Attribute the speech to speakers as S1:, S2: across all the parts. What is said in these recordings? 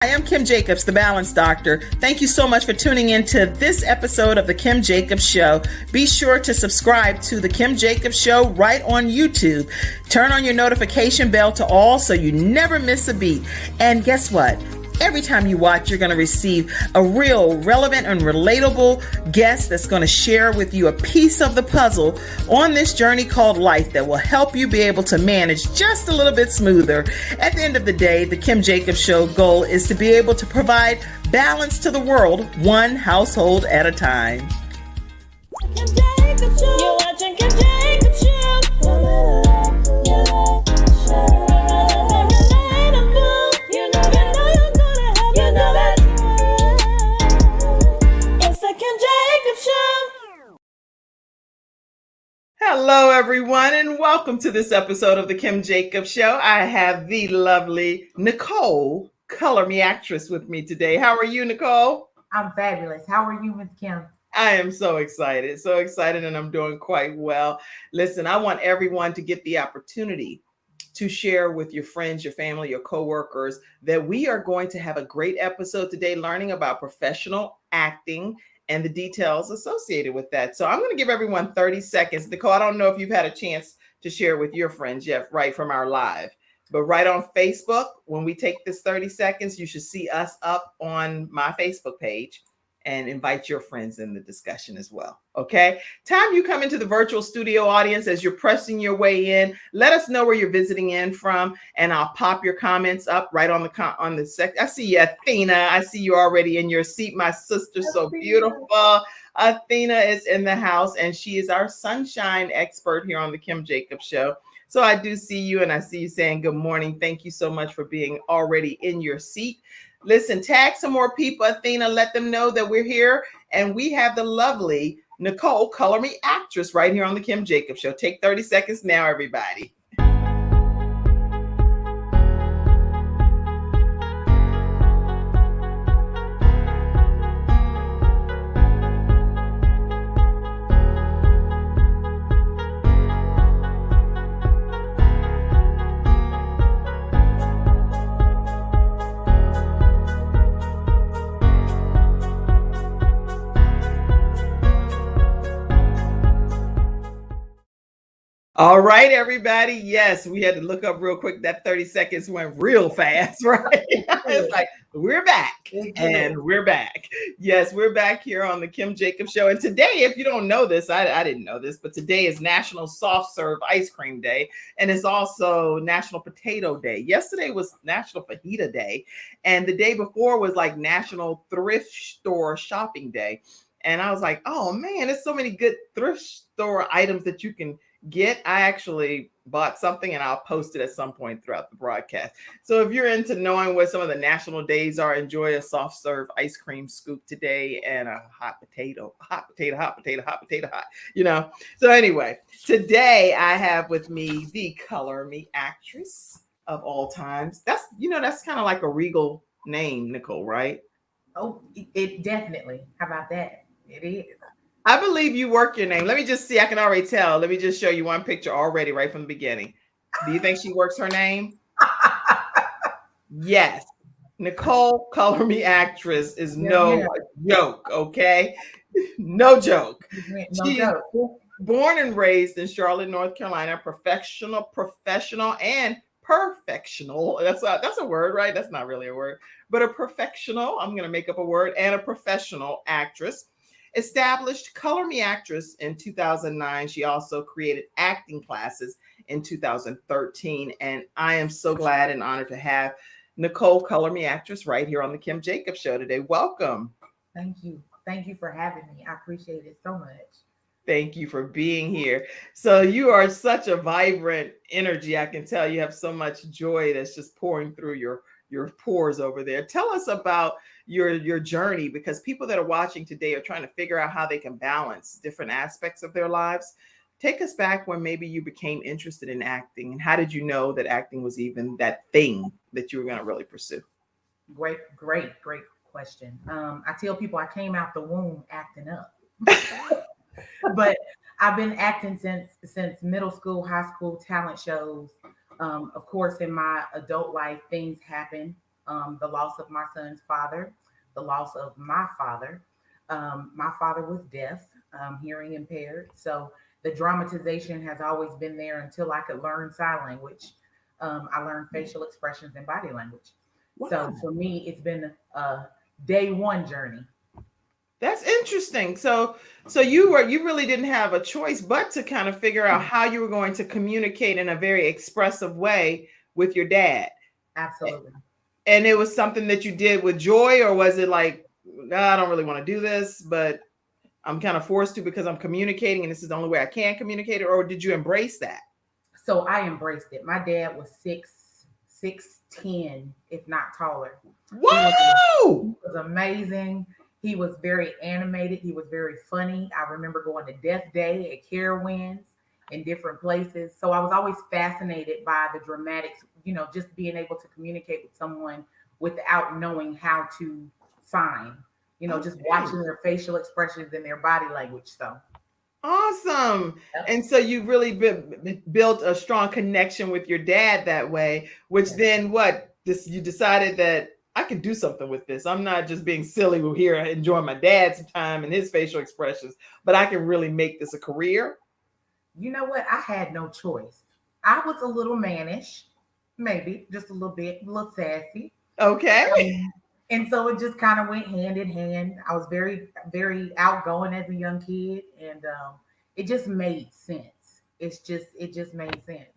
S1: I am Kim Jacobs, the Balance Doctor. Thank you so much for tuning in to this episode of The Kim Jacobs Show. Be sure to subscribe to The Kim Jacobs Show right on YouTube. Turn on your notification bell to all so you never miss a beat. And guess what? Every time you watch, you're going to receive a real relevant and relatable guest that's going to share with you a piece of the puzzle on this journey called life that will help you be able to manage just a little bit smoother. At the end of the day, the Kim Jacobs Show goal is to be able to provide balance to the world, one household at a time.
S2: Kim Jacobs Show. You're watching Kim Jacobs Show.
S1: Hello, everyone, and welcome to this episode of The Kim Jacobs Show. I have the lovely Nichole ColorMeActress with me today. How are you, Nichole?
S3: I'm fabulous. How are you, Ms. Kim?
S1: I am so excited, and I'm doing quite well. Listen, I want everyone to get the opportunity to share with your friends, your family, your coworkers that we are going to have a great episode today learning about professional acting and the details associated with that. So I'm going to give everyone 30 seconds. Nichole, I don't know if you've had a chance to share with your friends yet, right from our live, but right on Facebook, when we take this 30 seconds, you should see us up on my Facebook page and invite your friends in the discussion as well. Okay. Time you come into the virtual studio audience as you're pressing your way in, let us know where you're visiting in from, and I'll pop your comments up right on the sec. I see you, Athena. I see you already in your seat. My sister, so beautiful. Athena is in the house, and she is our sunshine expert here on the Kim Jacobs Show. So I do see you, and I see you saying good morning. Thank you so much for being already in your seat. Listen, tag some more people, Athena. Let them know that we're here, and we have the lovely Nichole ColorMeActress right here on the Kim Jacobs Show. Take 30 seconds now, everybody. All right, everybody. Yes, we had to look up real quick. That 30 seconds went real fast, right? It's like, we're back and we're back. Yes, we're back here on the Kim Jacobs Show. And today, if you don't know this, I didn't know this, but today is National Soft Serve Ice Cream Day. And it's also National Potato Day. Yesterday was National Fajita Day. And the day before was like National Thrift Store Shopping Day. And I was like, oh man, there's so many good thrift store items that you can get. I actually bought something and I'll post it at some point throughout the broadcast. So if you're into knowing what some of the national days are, enjoy a soft serve ice cream scoop today and a hot potato, you know. So anyway, today I have with me the ColorMeActress of all times. That's kind of like a regal name, Nichole, right?
S3: Oh, it definitely. How about that? It is.
S1: I believe you work your name. Let me just see. I can already tell. Let me just show you one picture already right from the beginning. Do you think she works her name? Yes. Nichole ColorMeActress is no joke, okay? No joke. She's born and raised in Charlotte, North Carolina, professional, and perfectional. That's a word, right? That's not really a word, but a professional. I'm going to make up a word, and a professional actress. Established ColorMeActress in 2009. She also created acting classes in 2013. And I am so glad and honored to have Nichole ColorMeActress right here on the Kim Jacobs Show today. Welcome.
S3: Thank you. Thank you for having me. I appreciate it so much.
S1: Thank you for being here. So you are such a vibrant energy. I can tell you have so much joy that's just pouring through your pores over there. Tell us about your journey, because people that are watching today are trying to figure out how they can balance different aspects of their lives. Take us back when maybe you became interested in acting, and how did you know that acting was even that thing that you were going to really pursue?
S3: Great question. I tell people I came out the womb acting up. But I've been acting since middle school, high school, talent shows. Of course, in my adult life, things happen. the loss of my son's father, the loss of my father. My father was deaf, hearing impaired. So the dramatization has always been there until I could learn sign language. I learned facial expressions and body language. So
S1: Wow.
S3: for me, it's been a day one journey.
S1: That's interesting. So you really didn't have a choice but to kind of figure out how you were going to communicate in a very expressive way with your dad.
S3: Absolutely.
S1: And it was something that you did with joy, or was it like, "Nah, I don't really want to do this, but I'm kind of forced to because I'm communicating and this is the only way I can communicate it," or did you embrace that?
S3: So I embraced it. My dad was 6'10", if not taller.
S1: Whoa!
S3: He was amazing. He was very animated. He was very funny. I remember going to Death Day at Carowinds in different places. So I was always fascinated by the dramatics, just being able to communicate with someone without knowing how to sign, just
S1: Okay.
S3: watching their facial expressions and their body language. So,
S1: Awesome.
S3: yep.
S1: And so you really built a strong connection with your dad that way, which
S3: Yes.
S1: then you decided that I can do something with this. I'm not just being silly here enjoying my dad's time and his facial expressions, but I can really make this a career.
S3: You know what? I had no choice. I was a little mannish, maybe just a little bit, a little sassy.
S1: Okay.
S3: And so it just kind of went hand in hand. I was very, very outgoing as a young kid, and it just made sense. It just made sense.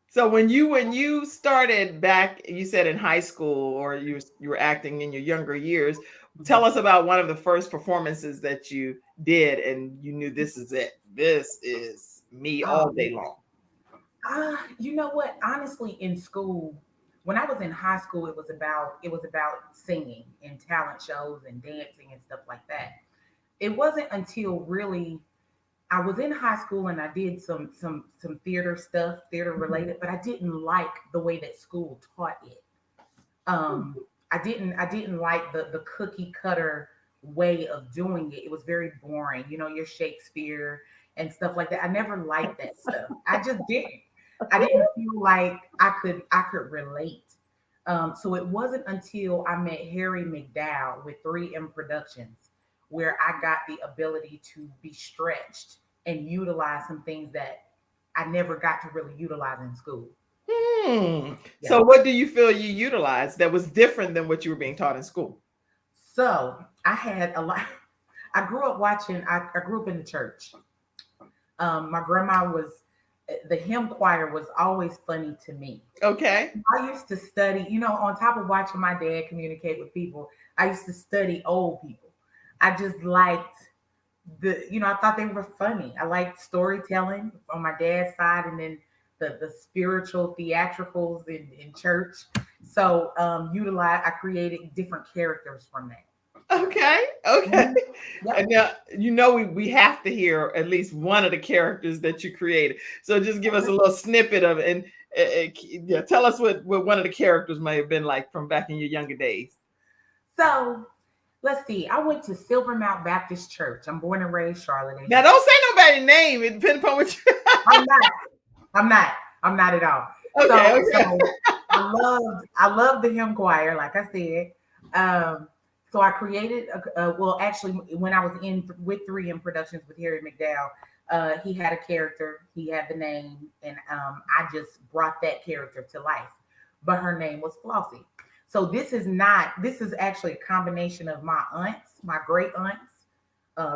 S1: So when you started back, you said in high school, or you were acting in your younger years, tell us about one of the first performances that you did and you knew this is it. This is me all day long.
S3: You know what? Honestly, in school, when I was in high school, it was about singing and talent shows and dancing and stuff like that. It wasn't until really I was in high school and I did some theater stuff, theater related, but I didn't like the way that school taught it. Um, I didn't like the cookie cutter way of doing it. It was very boring, your Shakespeare and stuff like that. I never liked that stuff. I just didn't. I didn't feel like I could relate. So it wasn't until I met Harry McDowell with 3M Productions where I got the ability to be stretched and utilize some things that I never got to really utilize in school.
S1: Hmm.
S3: Yeah.
S1: So what do you feel you utilized that was different than what you were being taught in school?
S3: So I had a lot. I grew up watching. I grew up in the church. My grandma was the hymn choir was always funny to me.
S1: Okay.
S3: I used to study, on top of watching my dad communicate with people, I used to study old people. I just liked I thought they were funny. I liked storytelling on my dad's side and then the spiritual theatricals in church. So I created different characters from that.
S1: Okay. Okay.
S3: Yep.
S1: And now we have to hear at least one of the characters that you created. So just give us a little snippet of it, and yeah, tell us what one of the characters may have been like from back in your younger days.
S3: So let's see. I went to Silvermount Baptist Church. I'm born and raised Charlotte.
S1: Now don't say nobody's name. It depends upon what you.
S3: I'm not. I'm not. I'm not at all.
S1: Okay.
S3: So I loved the hymn choir, like I said. So I created well, actually, when I was in with 3M Productions with Harry McDowell, he had a character, he had the name, and I just brought that character to life. But her name was Flossie. So this is actually a combination of my aunts, my great aunts,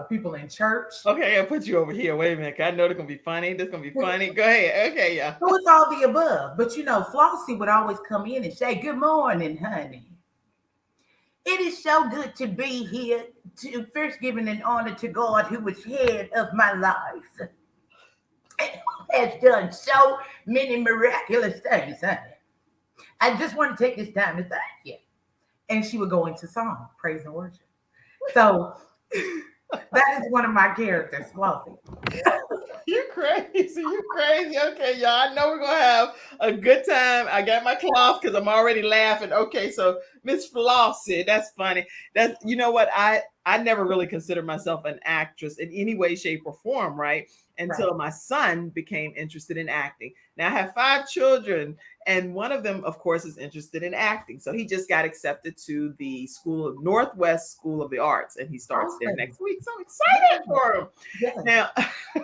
S3: people in church.
S1: Okay, I'll put you over here. Wait a minute. I know they're gonna be funny. This gonna be funny. Go ahead. Okay, yeah.
S3: So it's all the above. But Flossie would always come in and say, "Good morning, honey. It is so good to be here, to first giving an honor to God, who is head of my life, and who has done so many miraculous things, honey. I just want to take this time to thank you." And she would go into song, praise and worship. So that is one of my characters, Flossie.
S1: You're crazy. You're crazy. Okay, y'all. I know we're gonna have a good time. I got my cloth because I'm already laughing. Okay, so Miss Flossie. That's funny. That's, you know what? I never really considered myself an actress in any way, shape, or form, right?
S3: Right.
S1: Until my son became interested in acting. Now I have 5 children, and one of them, of course, is interested in acting. So he just got accepted to the School of Northwest School of the Arts, and he starts there
S3: Awesome.
S1: next week. So
S3: Yeah.
S1: excited for him.
S3: Yeah.
S1: Now,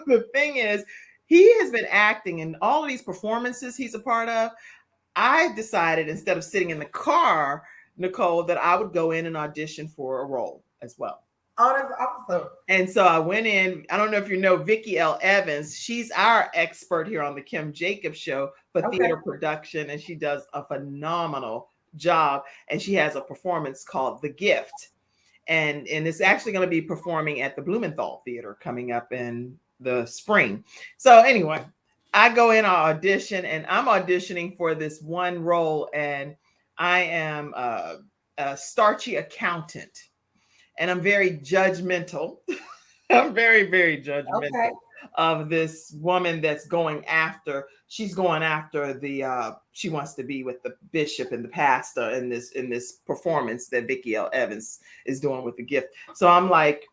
S1: the thing is, he has been acting in all of these performances he's a part of. I decided instead of sitting in the car, Nichole, that I would go in and audition for a role as well.
S3: Oh, that's awesome.
S1: And so I went in. I don't know if you know Vicki L. Evans. She's our expert here on the Kim Jacobs Show for
S3: Okay.
S1: theater production, and she does a phenomenal job. And she has a performance called The Gift. And it's actually going to be performing at the Blumenthal Theater coming up in the spring. So anyway, I go in, I audition, and I'm auditioning for this one role, and I am a starchy accountant, and I'm very judgmental. I'm very, very
S3: Okay.
S1: judgmental of this woman that's going after. She's going after the. She wants to be with the bishop and the pastor in this performance that Vicki L. Evans is doing with The Gift. So I'm like,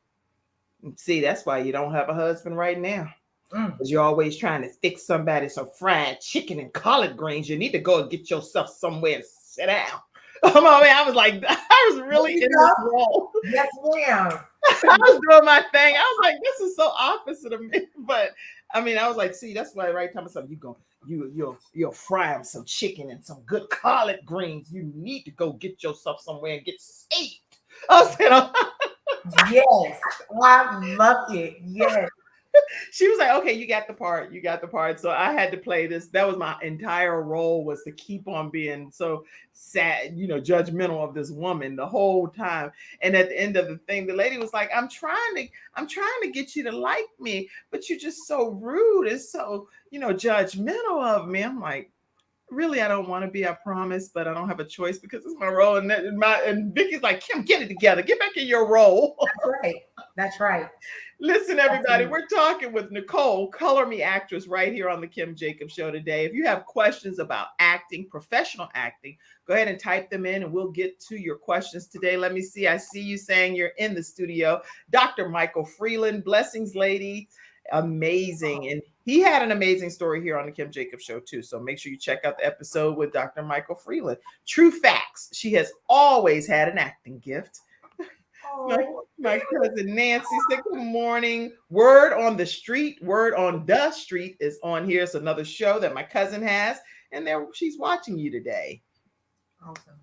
S1: see, that's why you don't have a husband right now.
S3: Mm.
S1: Because you're always trying to fix somebody some fried chicken and collard greens. You need to go and get yourself somewhere and sit down. Oh my man, I was like, I was really
S3: There you
S1: in this
S3: go.
S1: role.
S3: Yes, ma'am.
S1: I was doing my thing. I was like, this is so opposite of me. But I mean, I was like, see, that's why right time of something you'll fry them some chicken and some good collard greens. You need to go get yourself somewhere and get saved. I was saying,
S3: Yes. I love it. Yes.
S1: she was like, okay, you got the part. You got the part. So I had to play this. That was my entire role, was to keep on being so sad, judgmental of this woman the whole time. And at the end of the thing, the lady was like, I'm trying to get you to like me, but you're just so rude and so, judgmental of me. I'm like, really, I don't want to be, I promise, but I don't have a choice because it's my role. And Vicky's like, Kim, get it together. Get back in your role.
S3: That's right. That's right.
S1: Listen, everybody,
S3: Absolutely.
S1: we're talking with Nichole ColorMeActress right here on the Kim Jacobs Show today. If you have questions about acting, professional acting, go ahead and type them in and we'll get to your questions today. Let me see. I see you saying you're in the studio. Dr. Michael Freeland, blessings, lady. Amazing. And he had an amazing story here on the Kim Jacobs Show, too. So make sure you check out the episode with Dr. Michael Freeland. True facts. She has always had an acting gift. My cousin Nancy said, good morning. Word on the Street is on here. It's another show that my cousin has, and she's watching you today.
S3: Awesome.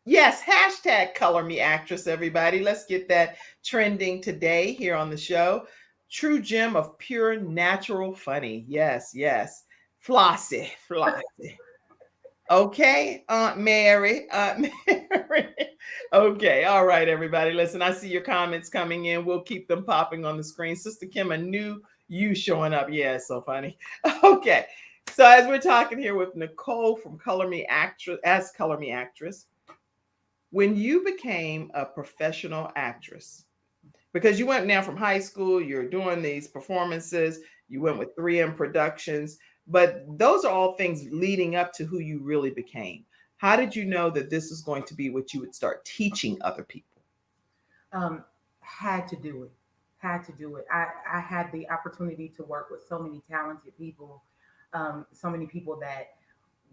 S1: Yes, hashtag Color Me Actress, everybody. Let's get that trending today here on the show. True gem of pure natural funny. Yes, yes. Flossie. Okay, Aunt Mary. Okay, all right, everybody. Listen, I see your comments coming in. We'll keep them popping on the screen. Sister Kim, a new you showing up. Yeah, it's so funny. Okay, so as we're talking here with Nichole from ColorMeActress, when you became a professional actress, because you went now from high school, you're doing these performances, you went with 3M Productions, but those are all things leading up to who you really became. How did you know that this is going to be what you would start teaching other people?
S3: Had to do it. I had the opportunity to work with so many talented people, so many people that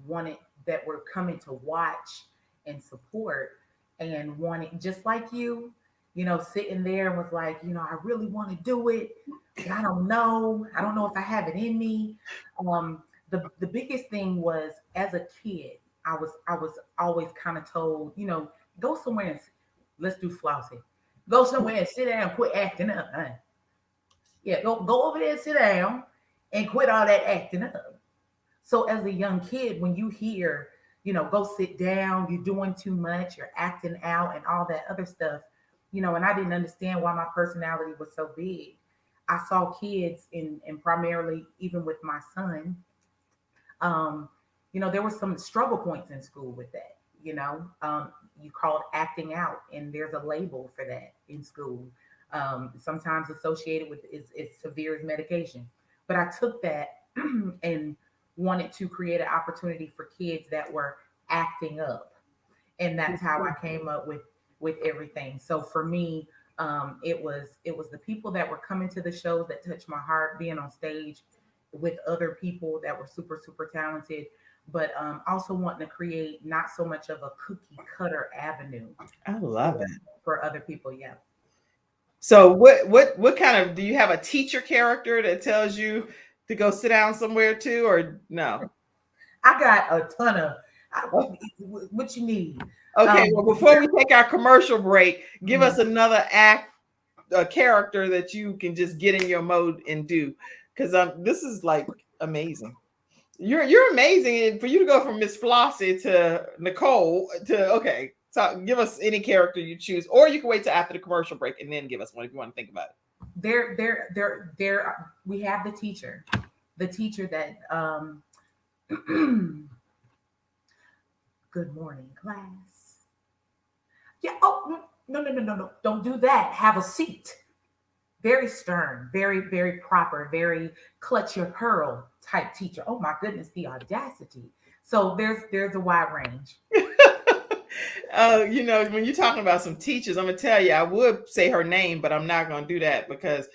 S3: were coming to watch and support and wanted, just like you, sitting there and was like, I really want to do it, but I don't know. I don't know if I have it in me. The biggest thing was, as a kid, I was always kind of told, go somewhere and let's do flossing. Go somewhere and sit down and quit acting up. Huh? Yeah, go over there and sit down and quit all that acting up. So as a young kid, when you hear, go sit down, you're doing too much, you're acting out and all that other stuff, and I didn't understand why my personality was so big. I saw kids and primarily even with my son, there were some struggle points in school with that. You call it acting out, and there's a label for that in school. Sometimes associated with it's severe as medication. But I took that and wanted to create an opportunity for kids that were acting up. and that's how I came up with everything. So for me, it was the people that were coming to the shows that touched my heart, being on stage with other people that were super talented, but also wanting to create not so much of a cookie cutter avenue
S1: I love it.
S3: for other people. Yeah.
S1: So what kind of, do you have a teacher character that tells you to go sit down somewhere too, or no?
S3: I got a ton of
S1: Oh,
S3: what you need.
S1: okay, well, before we take our commercial break, give
S3: Mhm.
S1: us another act, a character that you can just get in your mode and do, because this is like amazing. You're amazing, and for you to go from Miss Flossie to Nichole to, okay, so give us any character you choose, or you can wait till after the commercial break and then give us one if you want to think about it.
S3: There. We have the teacher that good morning, class. Yeah. Oh, no. Don't do that. Have a seat. Very stern, very proper, very clutch your pearl type teacher. Oh my goodness, the audacity. So there's a wide range.
S1: When you're talking about some teachers, I'm gonna tell you, I would say her name, but I'm not gonna do that because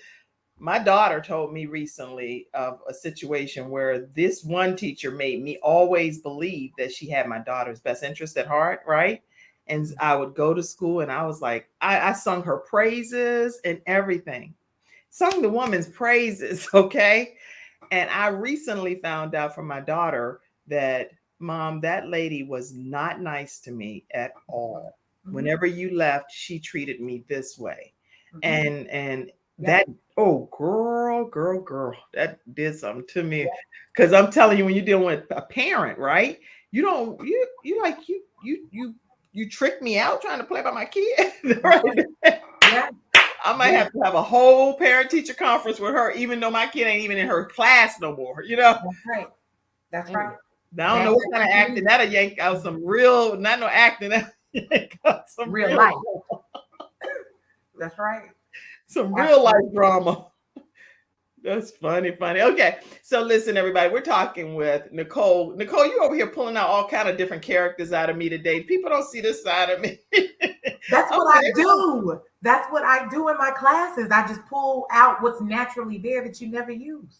S1: my daughter told me recently of a situation where this one teacher made me always believe that she had my daughter's best interest at heart, right? And I would go to school and I was like, I sung her praises and everything, sung the woman's praises, okay? And I recently found out from my daughter that, Mom, that lady was not nice to me at all.
S3: Mhm,
S1: Whenever you left, she treated me this way.
S3: mhm.
S1: And
S3: Yeah,
S1: that, oh, girl, that did something to me.
S3: yeah,
S1: Because I'm telling you, when you're dealing with a parent, right? You don't, you like, you tricked me out trying to play by my kid, right?
S3: yeah,
S1: I might
S3: yeah.
S1: have to have a whole parent teacher conference with her, even though my kid ain't even in her class no more, you know?
S3: That's right. That's right.
S1: I don't know
S3: That's
S1: what kind of acting that'll yank out some real, not no acting, that yank out some
S3: real
S1: real,
S3: life. That's right.
S1: some real life
S3: Absolutely.
S1: drama. That's funny. Okay, so listen, everybody, we're talking with Nichole. Nichole, you over here pulling out all kind of different characters out of me today. People don't see this side of me.
S3: That's
S1: I
S3: what I
S1: want everyone-
S3: do. That's what I do in my classes. I just pull out what's naturally there that you never use.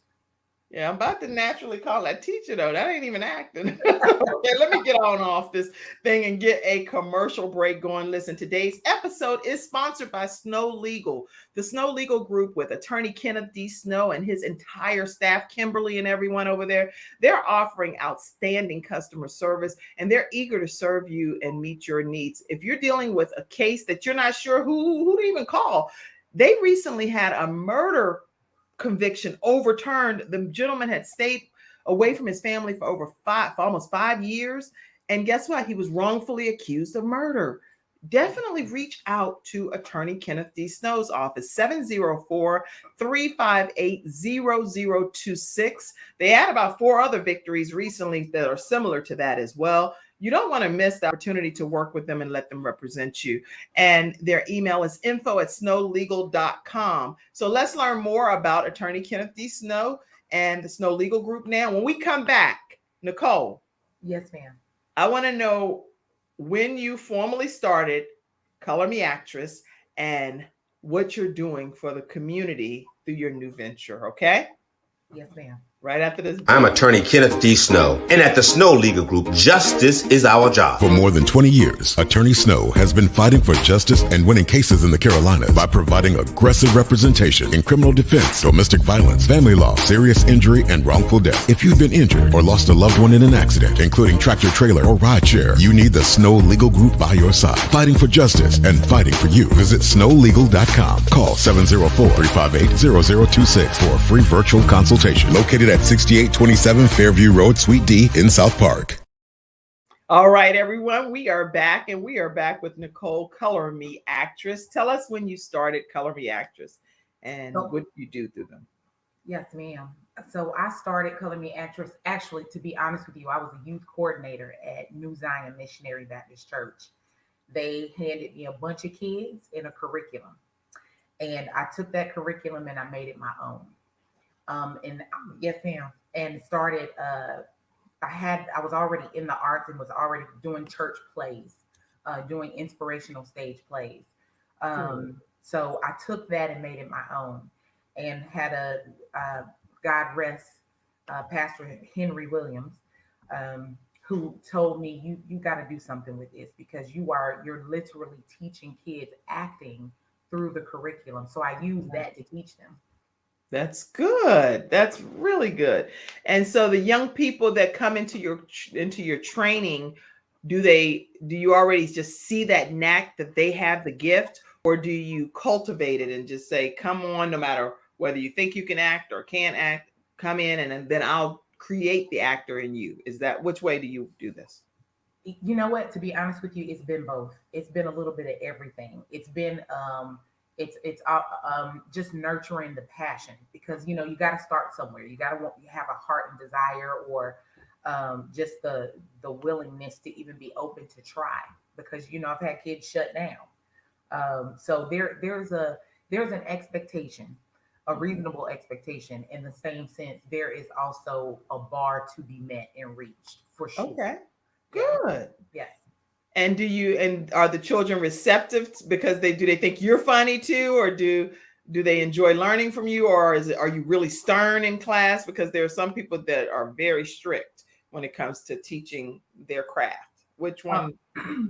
S1: Yeah, I'm about to naturally call that teacher though. That ain't even acting. Okay, let me get on off this thing and get a commercial break going. Listen, today's episode is sponsored by Snow Legal, the Snow Legal Group with attorney Kenneth D. Snow and his entire staff, Kimberly and everyone over there. They're offering outstanding customer service and they're eager to serve you and meet your needs. If you're dealing with a case that you're not sure who to even call, they recently had a murder conviction overturned. The gentleman had stayed away from his family for almost 5 years. And guess what? He was wrongfully accused of murder. Definitely reach out to attorney Kenneth D. Snow's office, 704-358-0026. They had about 4 other victories recently that are similar to that as well. You don't want to miss the opportunity to work with them and let them represent you. And their email is info@snowlegal.com. So let's learn more about attorney Kenneth D. Snow and the Snow Legal Group now. When we come back, Nichole,
S3: Yes, ma'am.
S1: I want to know when you formally started Color Me Actress and what you're doing for the community through your new venture, okay?
S3: Yes, ma'am.
S1: Right after this.
S4: I'm attorney Kenneth D. Snow, and at the Snow Legal Group, justice is our job.
S5: For more than 20 years, Attorney Snow has been fighting for justice and winning cases in the Carolinas by providing aggressive representation in criminal defense, domestic violence, family law, serious injury, and wrongful death. If you've been injured or lost a loved one in an accident, including tractor trailer or ride share, you need the Snow Legal Group by your side, fighting for justice and fighting for you. Visit snowlegal.com. Call 704-358-0026 for a free virtual consultation. Located at 6827 Fairview Road, Suite D in South Park.
S1: All right, everyone, we are back, and we are back with Nichole ColorMeActress. Tell us when you started ColorMeActress and what you do through them.
S3: Yes, ma'am. So I started Color Me Actress. Actually, to be honest with you, I was a youth coordinator at New Zion Missionary Baptist Church. They handed me a bunch of kids in a curriculum, and I took that curriculum and I made it my own. And yes, ma'am. And started. I was already in the arts and was already doing church plays doing inspirational stage plays.
S1: Good.
S3: So I took that and made it my own, and had a God rest Pastor Henry Williams, who told me you got to do something with this because you're literally teaching kids acting through the curriculum. So I use that to teach them.
S1: That's good. That's really good. And so the young people that come into your training, do you already just see that knack that they have the gift, or do you cultivate it and just say, "Come on, no matter whether you think you can act or can't act, come in and then I'll create the actor in you." Is that which way do you do this?
S3: You know what? To be honest with you, it's been both. It's been a little bit of everything. It's been just nurturing the passion, because you got to start somewhere. You have a heart and desire, or just the willingness to even be open to try, because I've had kids shut down. So there's an expectation, a reasonable expectation. In the same sense, there is also a bar to be met and reached, for sure.
S1: Okay.
S3: Yeah.
S1: Good.
S3: Yes.
S1: And are the children receptive because do they think you're funny too, or do they enjoy learning from you, or are you really stern in class? Because there are some people that are very strict when it comes to teaching their craft. Which one?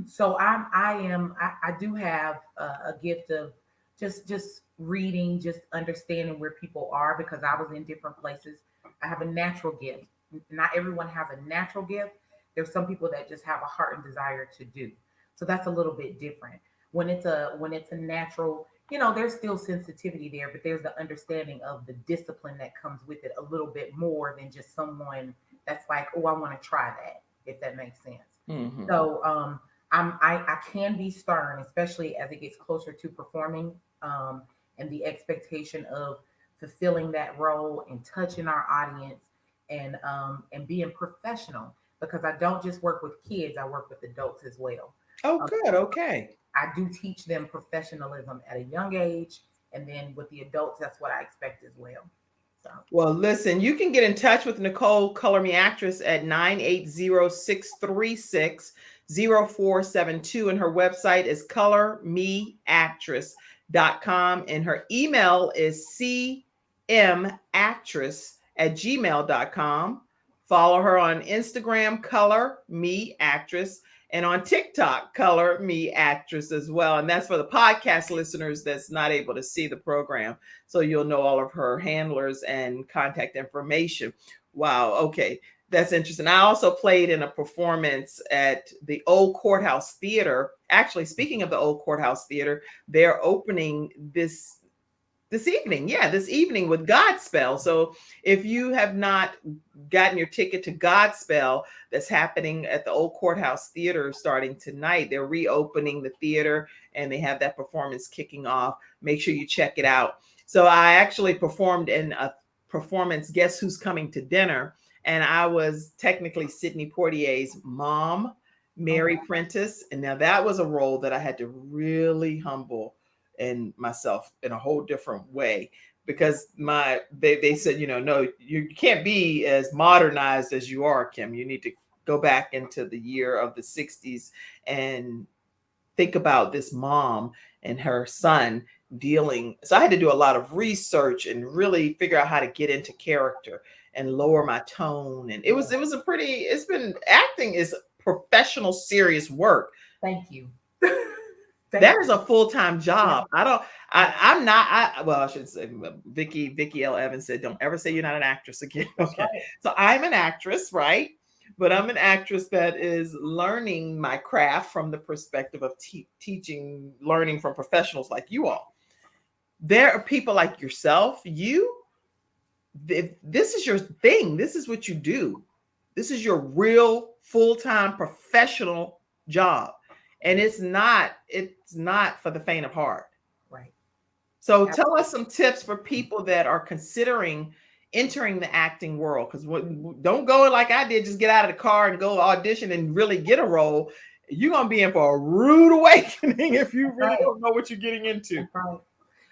S3: So I do have a gift of just reading, just understanding where people are, because I was in different places. I have a natural gift. Not everyone has a natural gift. There's some people that just have a heart and desire to do. So that's a little bit different. When it's a natural, there's still sensitivity there, but there's the understanding of the discipline that comes with it a little bit more than just someone that's like, oh, I want to try that, if that makes sense.
S1: Mhm.
S3: So I can be stern, especially as it gets closer to performing, and the expectation of fulfilling that role and touching our audience, and being professional, because I don't just work with kids, I work with adults as well.
S1: Oh,
S3: Um,
S1: good. Okay.
S3: I do teach them professionalism at a young age, and then with the adults, that's what I expect as well. So
S1: Well, listen, you can get in touch with Nichole ColorMeActress at 980-636-0472. And her website is colormeactress.com. And her email is cmactress@gmail.com. Follow her on Instagram, Color Me Actress, and on TikTok, Color Me Actress as well. And that's for the podcast listeners that's not able to see the program. So you'll know all of her handlers and contact information. Wow. Okay. That's interesting. I also played in a performance at the Old Courthouse Theater. Actually, speaking of the Old Courthouse Theater, they're opening this evening. Yeah, this evening with Godspell. So if you have not gotten your ticket to Godspell, that's happening at the Old Courthouse Theater starting tonight. They're reopening the theater and they have that performance kicking off. Make sure you check it out. So I actually performed in a performance, Guess Who's Coming to Dinner? And I was technically Sidney Poitier's mom, Mary Prentice. And now that was a role that I had to really humble and myself in a whole different way, because they said, no, you can't be as modernized as you are, Kim. You need to go back into the year of the 60s and think about this mom and her son dealing. So I had to do a lot of research and really figure out how to get into character and lower my tone. And it's been, acting is professional, serious work.
S3: thank you.
S1: That is a full-time job. I'm not, I should say, Vicky L. Evans said, don't ever say you're not an actress again. Okay. So I'm an actress, right? But I'm an actress that is learning my craft from the perspective of teaching, learning from professionals like you all. There are people like yourself. This is your thing. This is what you do. This is your real full-time professional job. And it's not for the faint of heart.
S3: Right.
S1: So tell us some tips for people that are considering entering the acting world. Because don't go like I did, just get out of the car and go audition and really get a role. You're going to be in for a rude awakening if you really don't know what you're getting into.
S3: Right.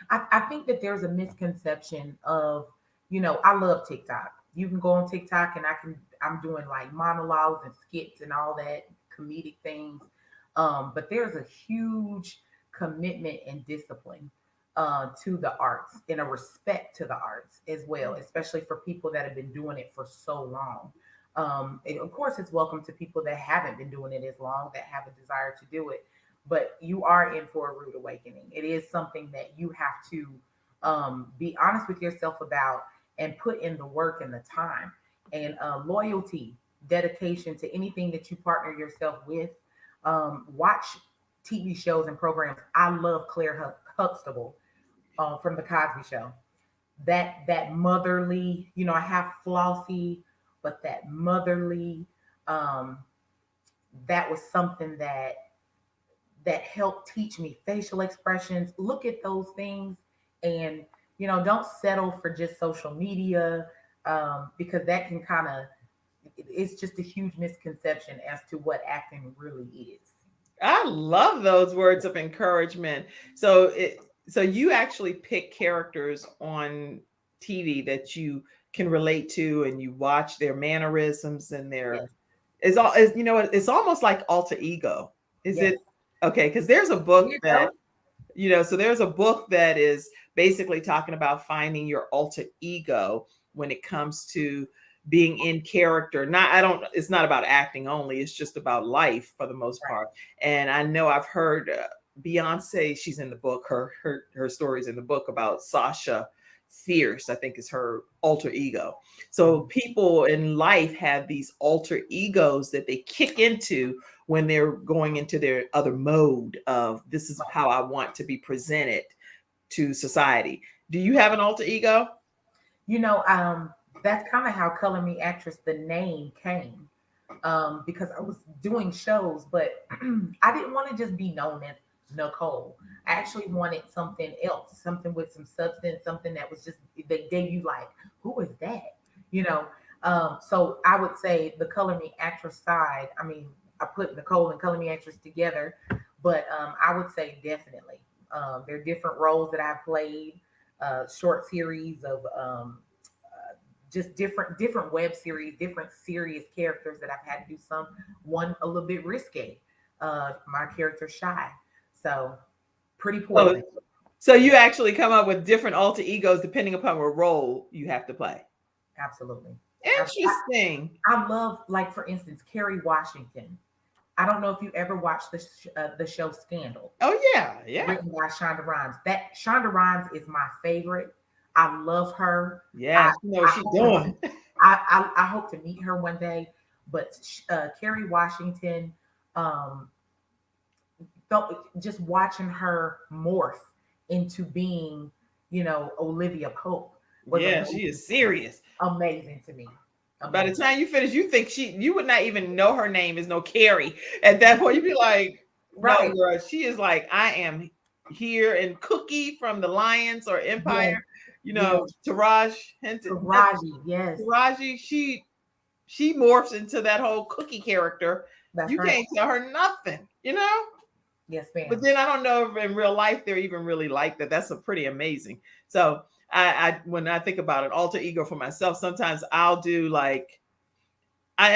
S3: I think that there's a misconception of, I love TikTok. You can go on TikTok and I'm doing like monologues and skits and all that comedic things. But there's a huge commitment and discipline to the arts and a respect to the arts as well, especially for people that have been doing it for so long. And of course, it's welcome to people that haven't been doing it as long, that have a desire to do it. But you are in for a rude awakening. It is something that you have to be honest with yourself about and put in the work and the time and loyalty, dedication to anything that you partner yourself with. Watch TV shows and programs. I love Claire Huxtable from the Cosby Show. That motherly, I have Flossie, but that motherly, that was something that helped teach me facial expressions. Look at those things, and don't settle for just social media, because that can it's just a huge misconception as to what acting really is.
S1: I love those words of encouragement. So you actually pick characters on TV that you can relate to, and you watch their mannerisms and their it's almost like alter ego. Is it okay? Because there's a book that so there's a book that is basically talking about finding your alter ego when it comes to being in character. It's not about acting only. It's just about life for the most part. And I know I've heard Beyonce, she's in the book, her stories in the book about Sasha Fierce, I think is her alter ego. So people in life have these alter egos that they kick into when they're going into their other mode of, this is how I want to be presented to society. Do you have an alter ego?
S3: That's kind of how ColorMeActress, the name, came. Because I was doing shows, but I didn't want to just be known as Nichole. I actually wanted something else, something with some substance, something that was just, that gave you like, who is that? So I would say the ColorMeActress side, I put Nichole and ColorMeActress together, but I would say definitely. There are different roles that I've played, short series of just different web series, different serious characters that I've had to do. One a little bit risque. My character Shy. So pretty poison.
S1: So you actually come up with different alter egos depending upon what role you have to play.
S3: Absolutely.
S1: Interesting.
S3: I love, like, for instance, Kerry Washington. I don't know if you ever watched the show Scandal.
S1: Oh yeah.
S3: Written by Shonda Rhimes. That Shonda Rhimes is my favorite. I love her.
S1: Yeah, she knows what she's doing.
S3: I hope to meet her one day. But Kerry Washington, just watching her morph into being, Olivia Pope.
S1: She is serious.
S3: Amazing to me. Amazing.
S1: By the time you finish, you think you would not even know her name is no Carrie. At that point, you'd be like, right, no, girl, she is like, I am here, and Cookie from the Lions or Empire, Taraji Henson. Taraji, she morphs into that whole Cookie character. That's right. Can't tell her nothing,
S3: Yes, ma'am.
S1: But then I don't know if in real life they're even really like that. That's a pretty amazing. So I when I think about an alter ego for myself, sometimes I'll do like,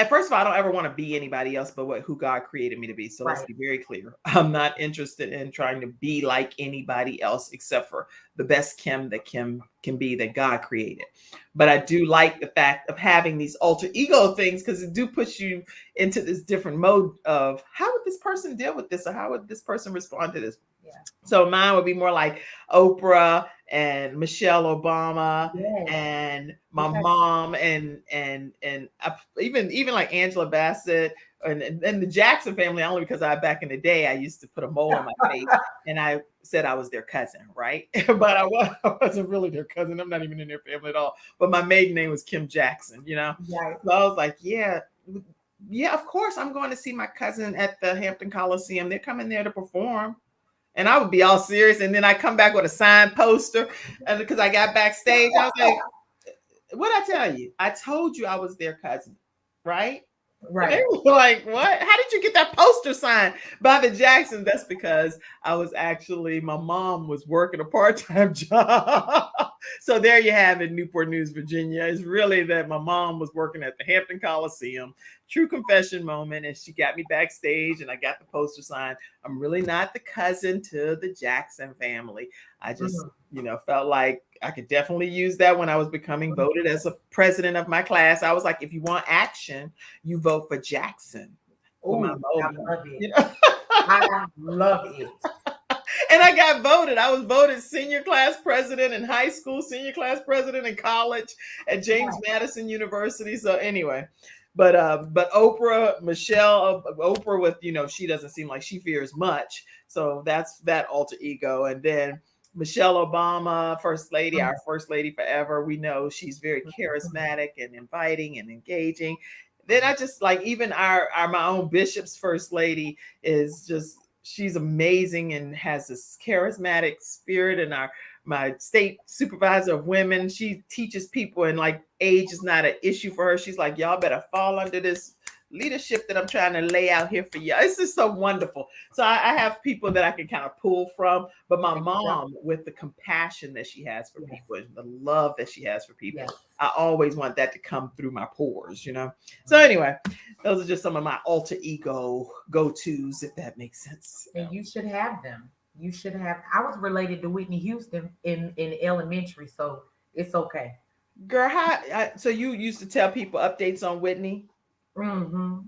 S1: first of all, I don't ever want to be anybody else but who God created me to be. So let's be very clear. I'm not interested in trying to be like anybody else except for the best Kim that Kim can be, that God created. But I do like the fact of having these alter ego things, because it do push you into this different mode of, how would this person deal with this, or how would this person respond to this? Yeah. So mine would be more like Oprah and Michelle Obama, and my mom, and even like Angela Bassett, and the Jackson family, only because back in the day I used to put a mole on my face and I said I was their cousin, right? But I wasn't really their cousin. I'm not even in their family at all. But my maiden name was Kim Jackson, Right. So I was like, yeah, of course I'm going to see my cousin at the Hampton Coliseum. They're coming there to perform. And I would be all serious. And then I come back with a signed poster. And because I got backstage, I was like, what'd I tell you? I told you I was their cousin, right? Right. And they were like, what? How did you get that poster signed by the Jacksons? That's because I was actually, my mom was working a part-time job. So there you have it, Newport News, Virginia. It's really that my mom was working at the Hampton Coliseum, true confession moment, and she got me backstage and I got the poster signed. I'm really not the cousin to the Jackson family. I just, felt like I could definitely use that when I was becoming voted as a president of my class. I was like, if you want action, you vote for Jackson.
S3: Oh,
S1: I
S3: love it. I love it.
S1: And I got voted. I was voted senior class president in high school, senior class president in college at James Madison University. So anyway, but Oprah, Michelle, Oprah with, she doesn't seem like she fears much. So that's that alter ego. And then Michelle Obama, first lady, our first lady forever. We know she's very charismatic and inviting and engaging. Then I just like even my own bishop's first lady is just, she's amazing and has this charismatic spirit. And my state supervisor of women, she teaches people, and like age is not an issue for her. She's like, y'all better fall under this leadership that I'm trying to lay out here for you. It's just so wonderful. So I have people that I can kind of pull from, but my mom, with the compassion that she has for people and the love that she has for people, I always want that to come through my pores, So anyway, those are just some of my alter ego go-tos, if that makes sense.
S3: And you should have them. You should have. I was related to Whitney Houston in elementary, so it's okay.
S1: Girl, so you used to tell people updates on Whitney?
S3: Mm-hmm.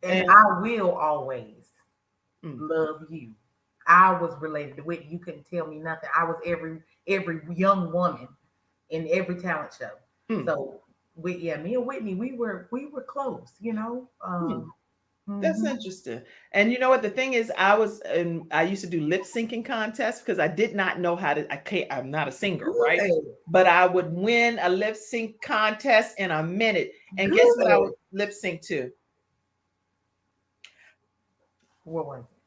S3: And I will always love you. I was related to Whitney. You couldn't tell me nothing. I was every young woman in every talent show. So me and Whitney, we were close,
S1: That's interesting. And you know what the thing is, I used to do lip syncing contests because I did not know how to. I'm not a singer, right? But I would win a lip sync contest in a minute. And guess what I would lip sync to?
S3: What was it?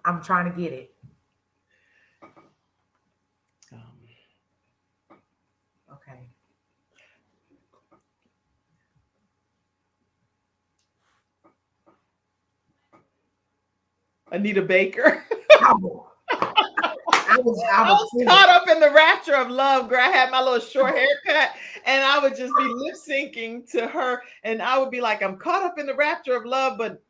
S3: I'm trying to get it. Okay.
S1: Anita Baker.
S3: I was
S1: caught up in the rapture of love, girl. I had my little short haircut and I would just be lip syncing to her. And I would be like, I'm caught up in the rapture of love, but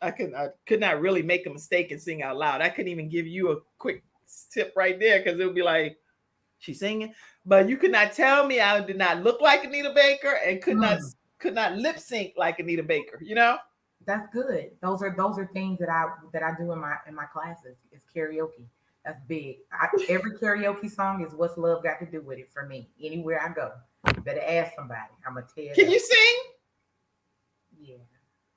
S1: I could not really make a mistake and sing out loud. I couldn't even give you a quick tip right there because it would be like, she's singing. But you could not tell me I did not look like Anita Baker and could not lip sync like Anita Baker,
S3: That's good. Those are things that I do in my classes. It's karaoke. That's big. Every karaoke song is What's Love Got to Do with It for me. Anywhere I go, you better ask somebody. I'm gonna tell you.
S1: Can you sing?
S3: Yeah.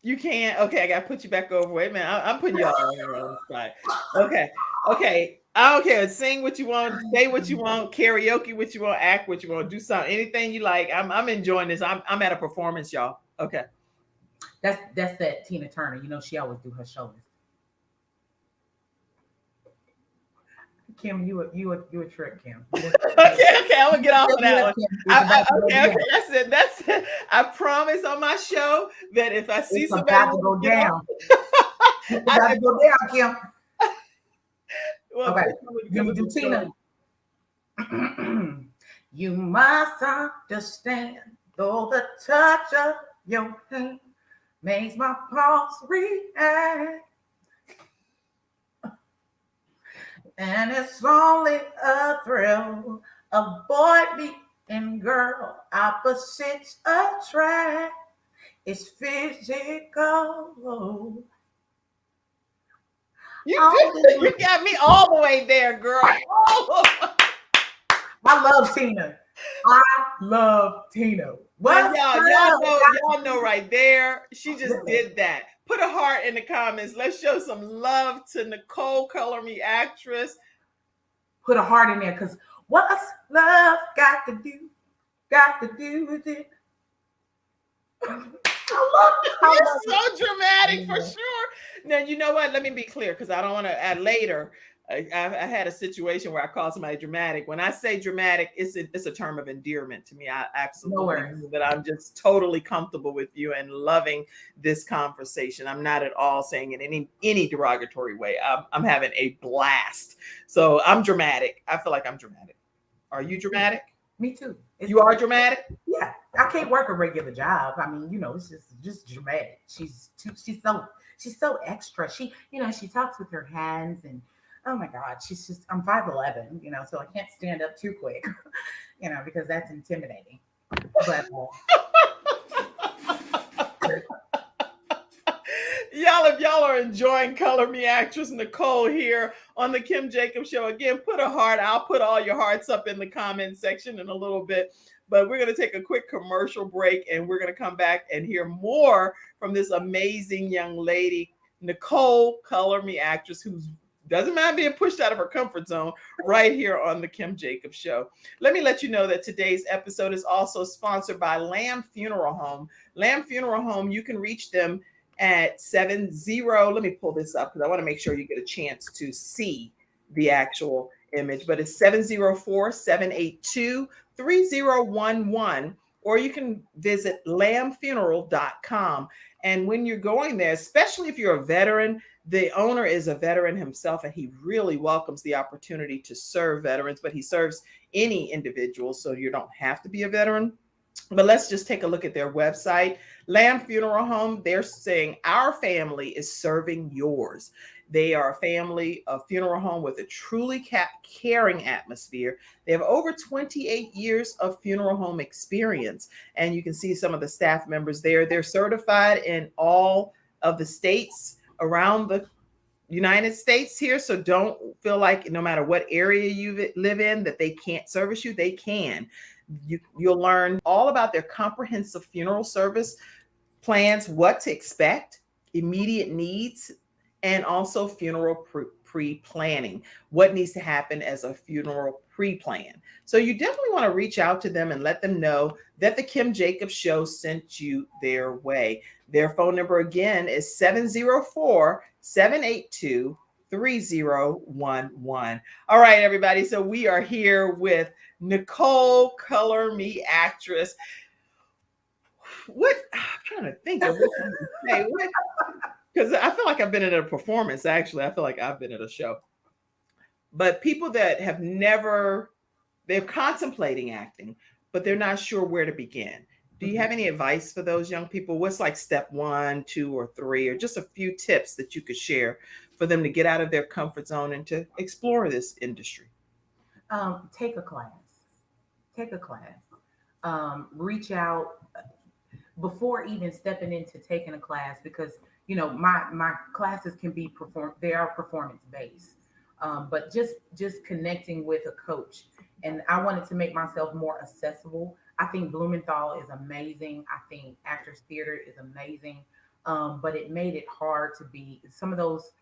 S1: You can. Okay, I gotta put you back over. Wait a minute. I'm putting you on the spot. Okay. I don't care. Sing what you want, say what you want, karaoke what you want, act what you want, do something, anything you like. I'm enjoying this. I'm at a performance, y'all. Okay.
S3: That's that Tina Turner. She always do her shoulders. Kim, you a trick, Kim.
S1: Okay, I'm gonna get off of that one. Okay, that's it. I promise on my show that if I see somebody
S3: about to go down, it's about to go down, Kim.
S1: Well,
S3: okay, let me do Tina. You must understand, though the touch of your hand makes my pulse react. And it's only a thrill, a boy meeting girl, opposites attract. It's physical.
S1: You got me all the way there, girl.
S3: I love Tina.
S1: Well, y'all know right there. She just did that. Put a heart in the comments. Let's show some love to Nichole ColorMeActress. Put a heart in there, because what's love got to do with it? You're so dramatic for sure. Now, you know what? Let me be clear, because I don't want to add later. I had a situation where I called somebody dramatic. When I say dramatic, it's a term of endearment to me. I
S3: No
S1: absolutely
S3: worries.
S1: know that I'm just totally comfortable with you and loving this conversation. I'm not at all saying it in any derogatory way. I'm having a blast. So I'm dramatic. I feel like I'm dramatic. Are you dramatic?
S3: Me too.
S1: You are dramatic?
S3: Yeah, I can't work a regular job. I mean, it's just dramatic. She's so extra. She talks with her hands, and oh my God, I'm 5'11", so I can't stand up too quick, because that's intimidating. But
S1: Y'all, if y'all are enjoying Color Me Actress Nichole here on the Kim Jacobs Show, again, put a heart. I'll put all your hearts up in the comment section in a little bit. But we're going to take a quick commercial break, and we're going to come back and hear more from this amazing young lady, Nichole ColorMeActress, who doesn't mind being pushed out of her comfort zone right here on the Kim Jacobs Show. Let me let you know that today's episode is also sponsored by Lamb Funeral Home. Lamb Funeral Home, you can reach them at 70. Let me pull this up because I want to make sure you get a chance to see the actual image, but it's 704-782-3011, or you can visit lambfuneral.com. And when you're going there, especially if you're a veteran, the owner is a veteran himself, and he really welcomes the opportunity to serve veterans, but he serves any individual, so you don't have to be a veteran. But let's just take a look at their website. Lamb Funeral Home, they're saying our family is serving yours. They are a family, a funeral home with a truly caring atmosphere. They have over 28 years of funeral home experience. And you can see some of the staff members there. They're certified in all of the states around the United States here. So don't feel like no matter what area you live in that they can't service you. They can. You'll learn all about their comprehensive funeral service plans, what to expect, immediate needs, and also funeral pre-planning, what needs to happen as a funeral pre-plan. So you definitely want to reach out to them and let them know that the Kim Jacobs Show sent you their way. Their phone number again is 704-782-3011. All right, everybody. So we are here with Nichole ColorMeActress. I'm trying to think of what to say. Because I feel like I've been at a performance, actually. I feel like I've been at a show. But people that have they're contemplating acting, but they're not sure where to begin. Do you have any advice for those young people? What's like step 1, 2, or 3, or just a few tips that you could share for them to get out of their comfort zone and to explore this industry?
S3: Take a class. Reach out before even stepping into taking a class, because my classes can be they are performance based, but just connecting with a coach. And I wanted to make myself more accessible. I think Blumenthal is amazing. I think Actors Theater is amazing, but it made it hard to be. Some of those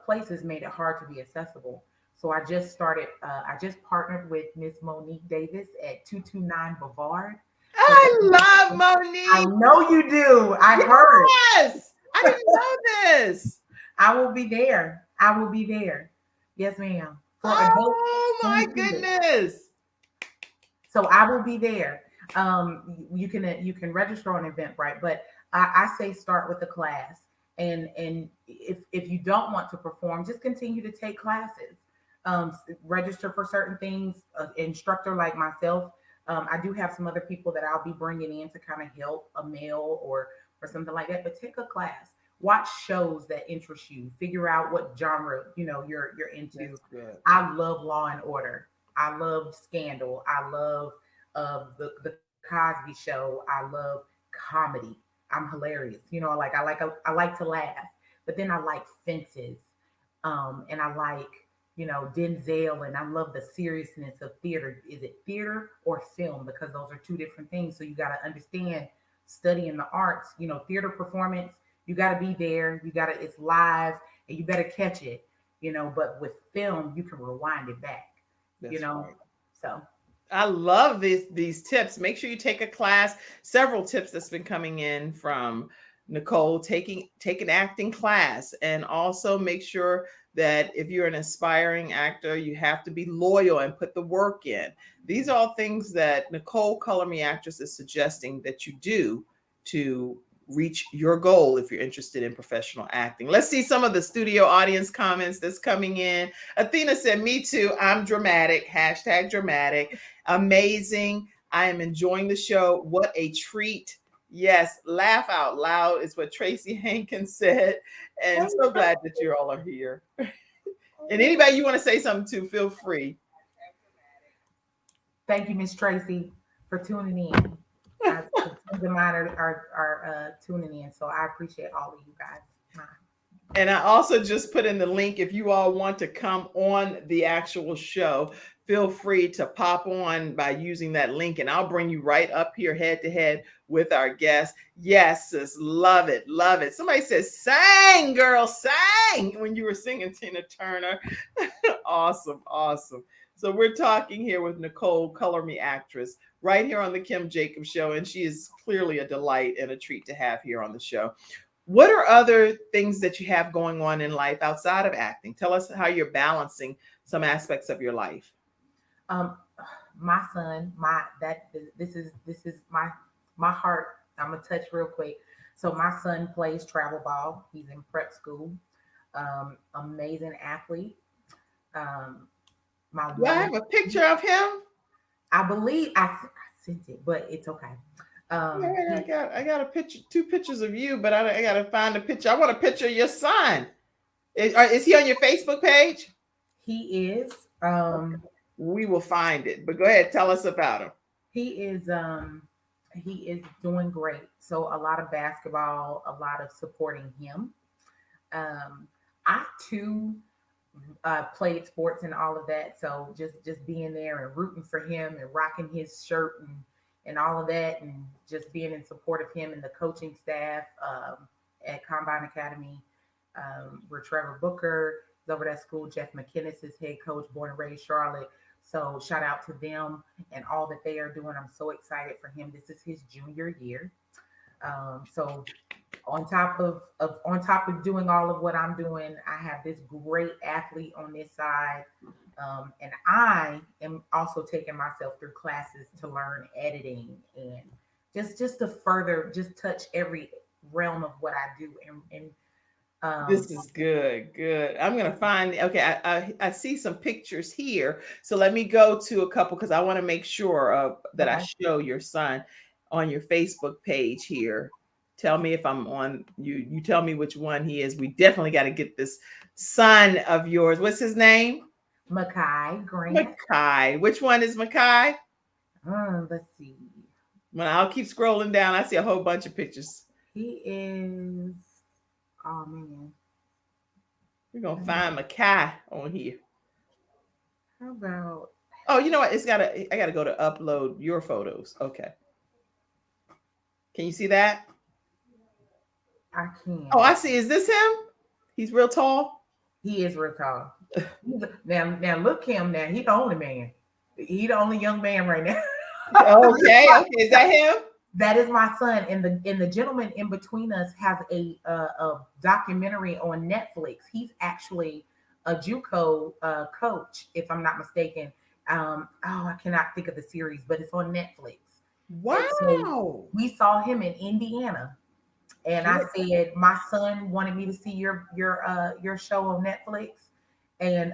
S3: places made it hard to be accessible. So I just partnered with Miss Monique Davis at 229 Bavard.
S1: I love Monique.
S3: I know you do. I heard.
S1: Yes, I didn't know this.
S3: I will be there. Yes, ma'am.
S1: Oh my goodness.
S3: So I will be there. You can register on Eventbrite, but I say start with the class. And if you don't want to perform, just continue to take classes. Register for certain things. Instructor like myself. I do have some other people that I'll be bringing in to kind of help, a male or something like that. But take a class. Watch shows that interest you. Figure out what genre you're into. I love Law and Order. I love Scandal. I love the Cosby Show. I love comedy. I'm hilarious. I like to laugh. But then I like Fences, and I like Denzel, and I love the seriousness of theater. Is it theater or film? Because those are two different things. So you got to understand studying the arts. Theater performance. You got to be there. It's live, and you better catch it. But with film, you can rewind it back. Right. So
S1: I love these tips. Make sure you take a class. Several tips that's been coming in from Nichole, take an acting class, and also make sure that if you're an aspiring actor, you have to be loyal and put the work in. These are all things that Nichole ColorMeActress is suggesting that you do to reach your goal if you're interested in professional acting. Let's see some of the studio audience comments that's coming in. Athena said, "Me too. I'm dramatic. Hashtag dramatic. Amazing. I am enjoying the show. What a treat." Yes, laugh out loud is what Tracy Hankins said. And so glad that you all are here. And anybody you want to say something to, feel free.
S3: Thank you, Miss Tracy, for tuning in. Friends of mine are tuning in, so I appreciate all of you guys.
S1: And I also just put in the link if you all want to come on the actual show. Feel free to pop on by using that link, and I'll bring you right up here head to head with our guest. Yes, sis, love it, love it. Somebody says, "Sang, girl, sang," when you were singing Tina Turner. Awesome, awesome. So we're talking here with Nichole ColorMeActress right here on the Kim Jacobs Show, and she is clearly a delight and a treat to have here on the show. What are other things that you have going on in life outside of acting? Tell us how you're balancing some aspects of your life.
S3: My son, this is my heart. I'm gonna touch real quick. So my son plays travel ball. He's in prep school. Amazing athlete.
S1: Do I have a picture of him?
S3: I believe I sent it, but it's okay.
S1: I got a picture, 2 pictures of you, but I got to find a picture. I want a picture of your son. Is he on your Facebook page?
S3: He is.
S1: We will find it, but go ahead, tell us about him.
S3: He is doing great. So a lot of basketball, a lot of supporting him. I too played sports and all of that. So just being there and rooting for him and rocking his shirt and all of that, and just being in support of him and the coaching staff at Combine Academy, where Trevor Booker is over that school. Jeff McKinnis is head coach, born and raised Charlotte. So shout out to them and all that they are doing. I'm so excited for him. This is his junior year. So on top of doing all of what I'm doing, I have this great athlete on this side. And I am also taking myself through classes to learn editing and just to further just touch every realm of what I do. And
S1: this is good. I'm gonna find. Okay, I see some pictures here. So let me go to a couple because I want to make sure that I show your son on your Facebook page here. Tell me if I'm on. You tell me which one he is. We definitely got to get this son of yours. What's his name?
S3: Makai Grant.
S1: Makai. Which one is Makai?
S3: Let's see.
S1: Well, I'll keep scrolling down. I see a whole bunch of pictures.
S3: He is. Oh man.
S1: We're gonna find Makai on here.
S3: How about?
S1: Oh, you know what? I gotta go to upload your photos. Okay. Can you see that?
S3: I can't.
S1: Oh, I see. Is this him? He's real tall.
S3: He is real tall. Now look him. Now he the only man. He the only young man right now.
S1: Okay. Is that him?
S3: That is my son. And the gentleman in between us has a documentary on Netflix. He's actually a JUCO coach, if I'm not mistaken. I cannot think of the series, but it's on Netflix.
S1: Wow.
S3: So we saw him in Indiana. And I said, my son wanted me to see your show on Netflix. And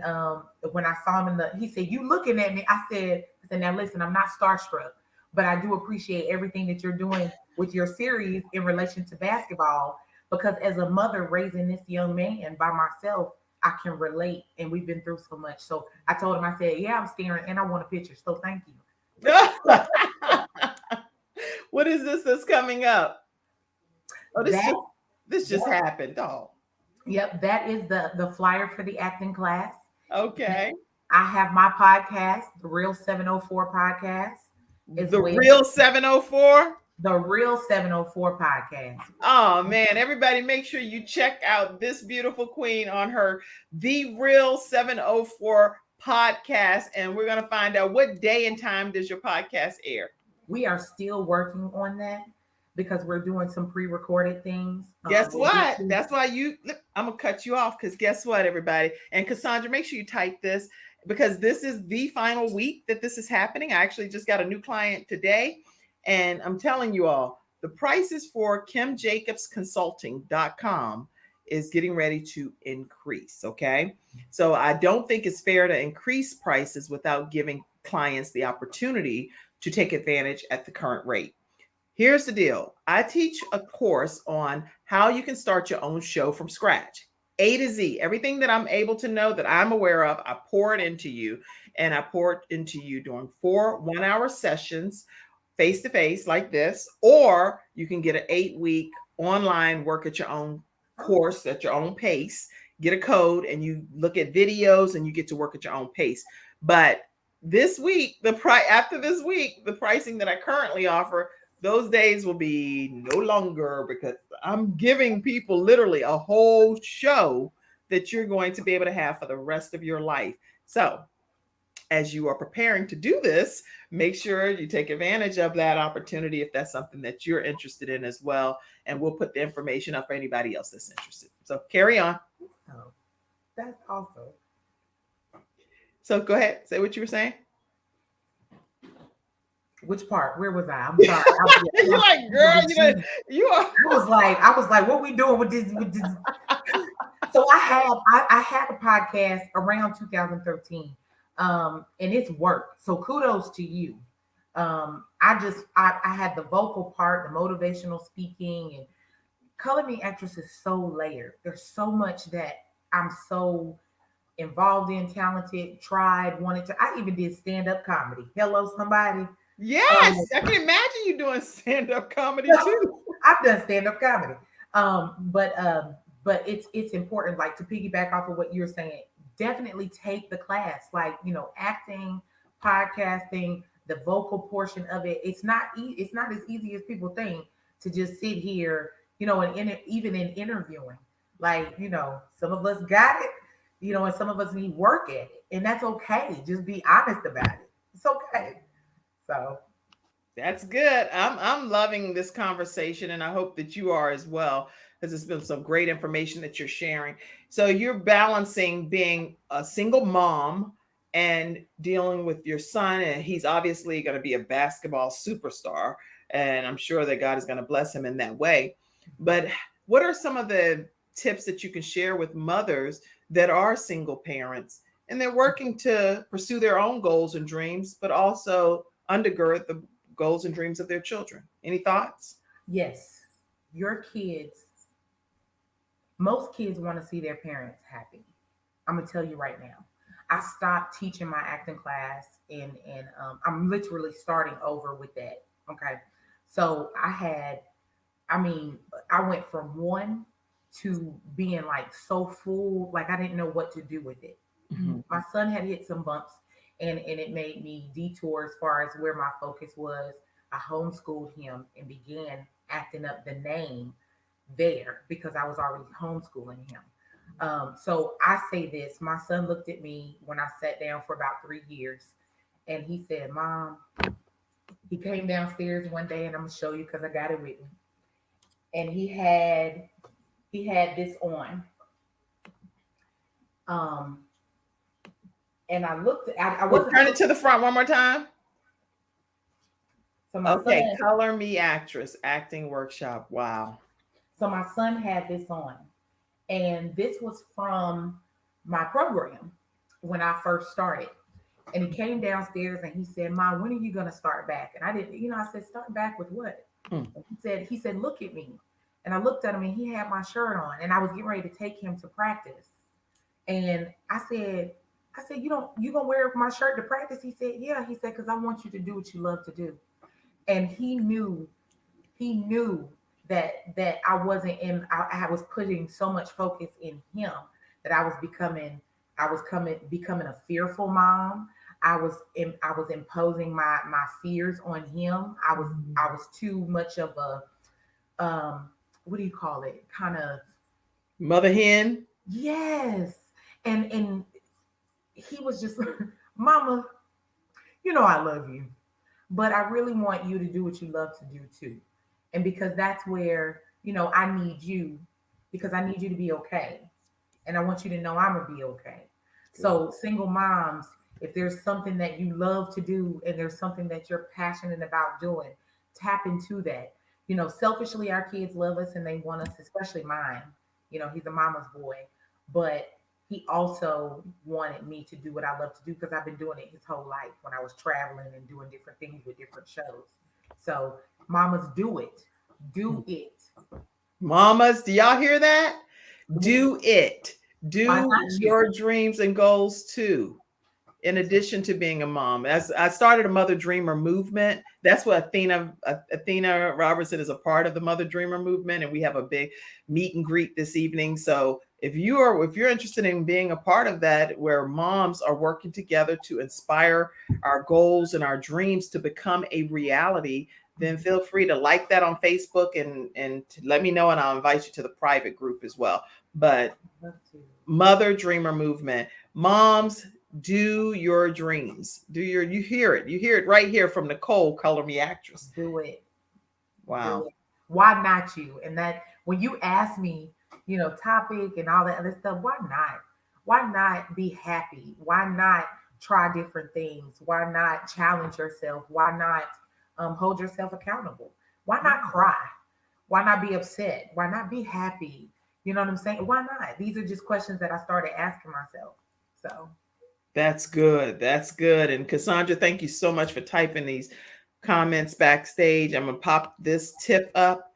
S3: when I saw him he said, "You looking at me?" I said, "Now listen, I'm not starstruck, but I do appreciate everything that you're doing with your series in relation to basketball, because as a mother raising this young man by myself, I can relate, and we've been through so much." So I told him, I said, "Yeah, I'm staring and I want a picture. So thank you."
S1: What is this that's coming up? Oh, this just happened. Oh.
S3: Yep, that is the flyer for the acting class.
S1: Okay.
S3: I have my podcast, the Real 704 podcast.
S1: Real 704?
S3: The Real 704 podcast.
S1: Oh man, everybody make sure you check out this beautiful queen on her The Real 704 podcast, and we're going to find out what day and time does your podcast air.
S3: We are still working on that. because we're doing some pre-recorded things.
S1: Guess
S3: We'll get
S1: what?
S3: to.
S1: That's why I'm gonna cut you off because guess what, everybody? And Cassandra, make sure you type this because this is the final week that this is happening. I actually just got a new client today, and I'm telling you all, the prices for KimJacobsConsulting.com is getting ready to increase. Okay. So I don't think it's fair to increase prices without giving clients the opportunity to take advantage at the current rate. Here's the deal. I teach a course on how you can start your own show from scratch. A to Z, everything that I'm able to know that I'm aware of, I pour it into you, and I pour it into you during 4 1-hour sessions face to face like this, or you can get an 8-week online work at your own course at your own pace, get a code, and you look at videos and you get to work at your own pace. But this week, after this week, the pricing that I currently offer, those days will be no longer because I'm giving people literally a whole show that you're going to be able to have for the rest of your life. So as you are preparing to do this, make sure you take advantage of that opportunity if that's something that you're interested in as well. And we'll put the information up for anybody else that's interested. So carry on.
S3: Oh, that's awesome.
S1: So go ahead, say what you were saying.
S3: Which part? Where was I? I'm sorry.
S1: You're like, girl, you are.
S3: I was like, what we doing with this? So I had a podcast around 2013, and it's worked. So kudos to you. I had the vocal part, the motivational speaking, and Color Me Actress is so layered. There's so much that I'm so involved in, talented, tried, wanted to. I even did stand-up comedy. Hello, somebody.
S1: Yes, I can imagine you doing stand-up comedy too.
S3: I've done stand-up comedy. But it's important, like to piggyback off of what you're saying, definitely take the class, like, acting, podcasting, the vocal portion of it. It's not as easy as people think to just sit here, and even in interviewing, like, some of us got it, and some of us need work at it, and that's okay. Just be honest about it. It's okay. So
S1: that's good. I'm loving this conversation, and I hope that you are as well, because it's been some great information that you're sharing. So you're balancing being a single mom and dealing with your son, and he's obviously going to be a basketball superstar, and I'm sure that God is going to bless him in that way. But what are some of the tips that you can share with mothers that are single parents and they're working to pursue their own goals and dreams, but also undergird the goals and dreams of their children? Any thoughts?
S3: Yes, most kids want to see their parents happy. I'm gonna tell you right now. I stopped teaching my acting class, and I'm literally starting over with that. Okay, so I went from 1 to being like so full, like I didn't know what to do with it. Mm-hmm. My son had hit some bumps, and it made me detour as far as where my focus was. I homeschooled him and began acting up the name there because I was already homeschooling him. So I say this, my son looked at me when I sat down for about 3 years, and he said, Mom, he came downstairs one day, and I'm gonna show you because I got it with me. And he had this on. And I looked at, I wasn't.
S1: Turn it to the front one more time.
S3: So
S1: okay, Color Me Actress acting workshop. Wow.
S3: So my son had this on, and this was from my program when I first started. And he came downstairs and he said, Mom, when are you going to start back? And I didn't, I said, start back with what? He said, look at me. And I looked at him, and he had my shirt on, and I was getting ready to take him to practice. And I said, you gonna wear my shirt to practice? He said, yeah. He said, because I want you to do what you love to do. And he knew that I wasn't I was putting so much focus in him that I was becoming a fearful mom. I was imposing my fears on him. I was too much of a what do you call it? Kind of
S1: mother hen.
S3: Yes. And he was just, Mama, I love you, but I really want you to do what you love to do too. And because that's where, I need you, because I need you to be okay. And I want you to know I'm going to be okay. So, single moms, if there's something that you love to do and there's something that you're passionate about doing, tap into that. Selfishly, our kids love us and they want us, especially mine. He's a mama's boy, but he also wanted me to do what I love to do because I've been doing it his whole life when I was traveling and doing different things with different shows. So, mamas, do it. Do it.
S1: Mamas, do y'all hear that? Do it.
S3: Why
S1: Do
S3: not you?
S1: your dreams and goals too. In addition to being a mom, as I started a Mother Dreamer movement, that's what Athena Robertson is a part of the Mother Dreamer movement, and we have a big meet and greet this evening. So if you're interested in being a part of that, where moms are working together to inspire our goals and our dreams to become a reality, then feel free to like that on Facebook and to let me know, and I'll invite you to the private group as well. But Mother Dreamer movement, moms, do your dreams. You hear it right here from Nichole ColorMeActress.
S3: Do it.
S1: Wow.
S3: Do it. Why not you? And that when you ask me, topic and all that other stuff, why not? Why not be happy? Why not try different things? Why not challenge yourself? Why not hold yourself accountable? Why not cry? Why not be upset? Why not be happy? You know what I'm saying? Why not? These are just questions that I started asking myself. So
S1: that's good. That's good. And Cassandra, thank you so much for typing these comments backstage. I'm going to pop this tip up.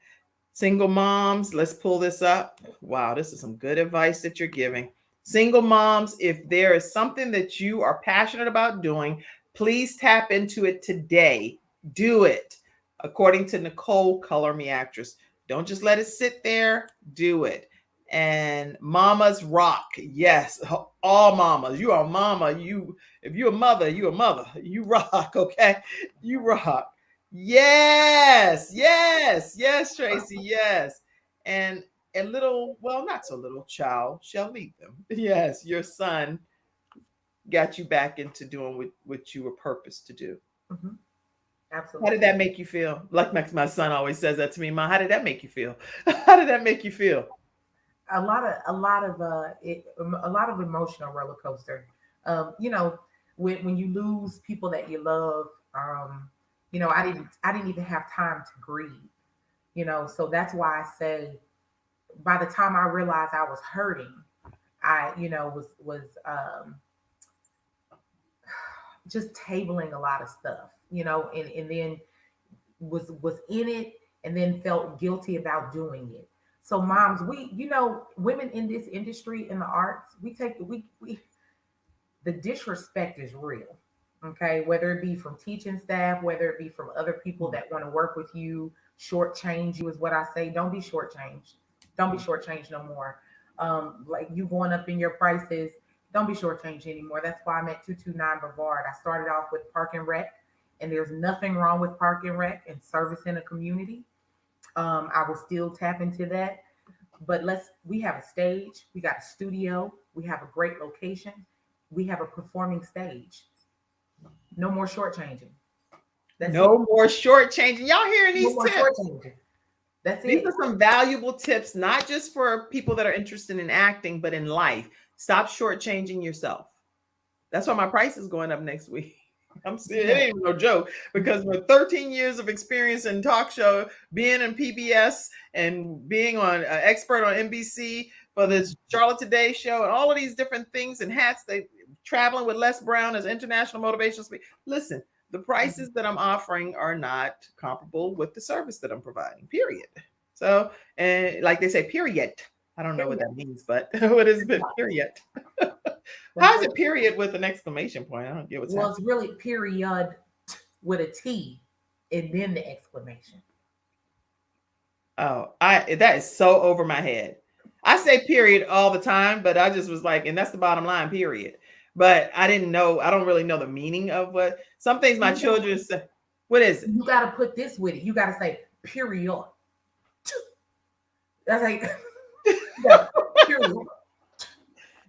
S1: Single moms, let's pull this up. Wow, this is some good advice that you're giving. Single moms, if there is something that you are passionate about doing, please tap into it today. Do it. According to Nichole ColorMeActress. Don't just let it sit there. Do it. And mamas rock. Yes, all mamas. You are a mama. If you're a mother, you're a mother. You rock, okay? You rock. Yes, Tracy, yes. And a little, well, not so little child shall lead them. Yes, your son got you back into doing what you were purposed to do.
S3: mm-hmm. Absolutely.
S1: How did that make you feel? Like my son always says that to me, Ma. How did that make you feel? How did that make you feel?
S3: A lot of emotional roller coaster. When you lose people that you love, I didn't even have time to grieve. So that's why I say, by the time I realized I was hurting, I was just tabling a lot of stuff, and then was in it, and then felt guilty about doing it. So moms, women in this industry, in the arts, the disrespect is real. Okay. Whether it be from teaching staff, whether it be from other people that want to work with you, shortchange you is what I say. Don't be shortchanged. Don't be shortchanged no more. Like you going up in your prices, don't be shortchanged anymore. That's why I'm at 229 Brevard. I started off with Park and Rec, and there's nothing wrong with Park and Rec and service in a community. I will still tap into that, but we have a stage, we got a studio, we have a great location, we have a performing stage. No more shortchanging.
S1: More shortchanging. Y'all hearing these tips?
S3: That's
S1: These are some valuable tips, not just for people that are interested in acting, but in life. Stop shortchanging yourself. That's why my price is going up next week. I'm serious. It ain't even no joke, because with 13 years of experience in talk show, being in PBS and being on expert on NBC for the Charlotte Today show and all of these different things and hats, they traveling with Les Brown as international motivational speaker. Listen, the prices that I'm offering are not comparable with the service that I'm providing, period. So, and like they say, period. I don't know what that means, but what is it, period? How is it period with an exclamation point? I don't get what's happening.
S3: It's really period with a T and then the exclamation.
S1: Oh, that is so over my head. I say period all the time, but I just was like, and that's the bottom line, period. But I didn't know, I don't really know the meaning of what some things my children say. What is it?
S3: You got to put this with it. You got to say period. That's like, period.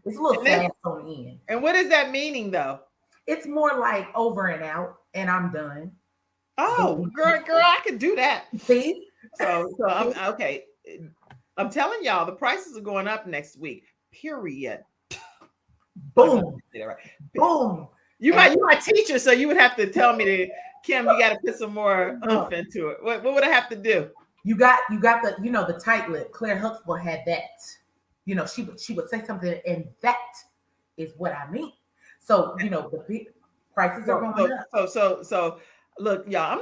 S3: It's a little fast on the end.
S1: And what is that meaning though?
S3: It's more like over and out, and I'm done.
S1: Oh, girl, I could do that.
S3: See?
S1: So I'm okay. I'm telling y'all, the prices are going up next week. Period.
S3: Boom,
S1: Right.
S3: boom.
S1: You
S3: And
S1: my teacher, so you would have to tell me to Kim. You got to put some more oomph into it. What would I have to do?
S3: you got the the tight lip. Claire Huxtable had that. She would say something, and that is what I mean. So the big prices are going up.
S1: So look, y'all,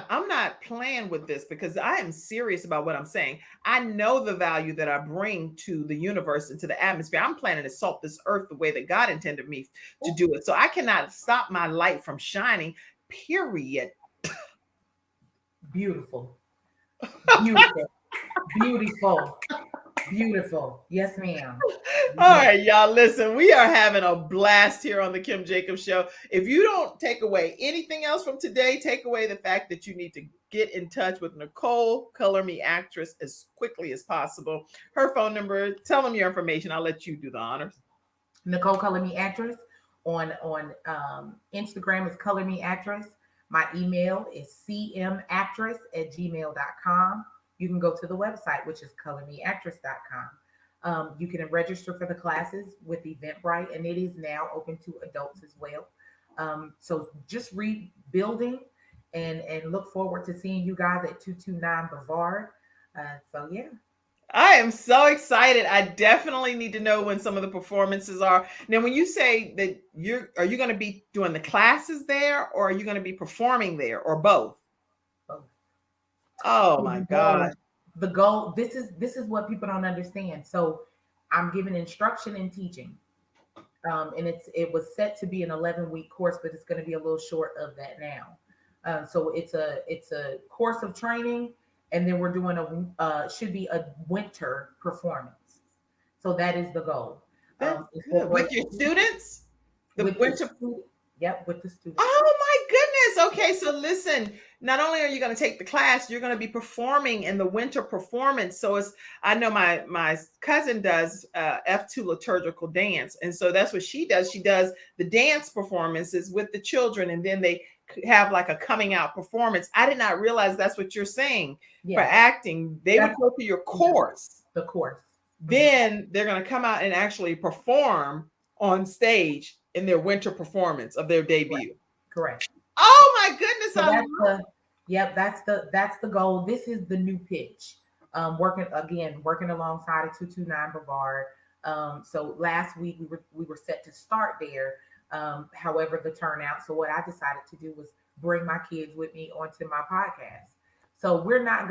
S1: I'm not playing with this because I am serious about what I'm saying. I know the value that I bring to the universe and to the atmosphere. I'm planning to salt this earth the way that God intended me to do it. So I cannot stop my light from shining, period.
S3: Beautiful. Beautiful. Beautiful. Beautiful. Yes, ma'am.
S1: All right, y'all, listen, we are having a blast here on the Kim Jacobs Show. If you don't take away anything else from today, take away the fact that you need to get in touch with Nichole ColorMeActress as quickly as possible. Her phone number, tell them your information. I'll let you do the honors.
S3: Nichole ColorMeActress on Instagram is ColorMeActress. My email is cmactress@gmail.com. You can go to the website, which is colormeactress.com. You can register for the classes with Eventbrite, and it is now open to adults as well. So just rebuilding and look forward to seeing you guys at 229 Brevard. So yeah.
S1: I am so excited. I definitely need to know when some of the performances are. Now, when you say that are you going to be doing the classes there, or are you going to be performing there, or both?
S3: Both.
S1: Oh my God.
S3: The goal, this is what people don't understand. So I'm giving instruction and teaching. And it was set to be an 11-week course, but it's going to be a little short of that now. So it's a course of training, and then we're doing should be a winter performance. So that is the goal.
S1: With your students?
S3: Yep, with the students.
S1: Oh my goodness. Okay, so listen, not only are you going to take the class, you're going to be performing in the winter performance. So I know my cousin does F2 liturgical dance. And so that's what she does. She does the dance performances with the children, and then they have like a coming out performance. I did not realize that's what you're saying for acting. They would go through your course.
S3: The course.
S1: Then they're going to come out and actually perform on stage in their winter performance of their debut.
S3: Correct.
S1: Oh my goodness.
S3: So that's the goal. This is the new pitch. Working alongside a 229 Brevard. So last week we were set to start there. However, the turnout. So what I decided to do was bring my kids with me onto my podcast. So we're not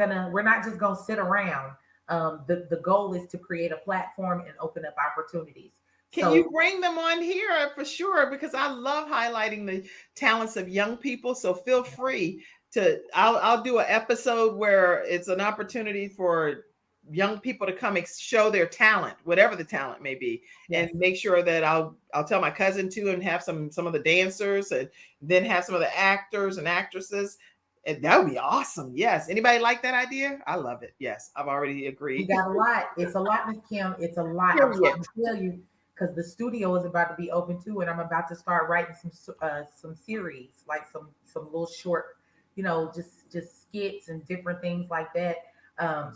S3: just gonna sit around. The goal is to create a platform and open up opportunities.
S1: Can you bring them on here for sure? Because I love highlighting the talents of young people. So feel free to, I'll do an episode where it's an opportunity for young people to come and show their talent, whatever the talent may be, and make sure that I'll tell my cousin too, and have some of the dancers, and then have some of the actors and actresses. And that would be awesome. Yes. Anybody like that idea? I love it. Yes. I've already agreed.
S3: We got a lot. It's a lot, Miss Kim. It's a lot. I'm trying to tell you, because the studio is about to be open too, and I'm about to start writing some series, like some little short, just skits and different things like that.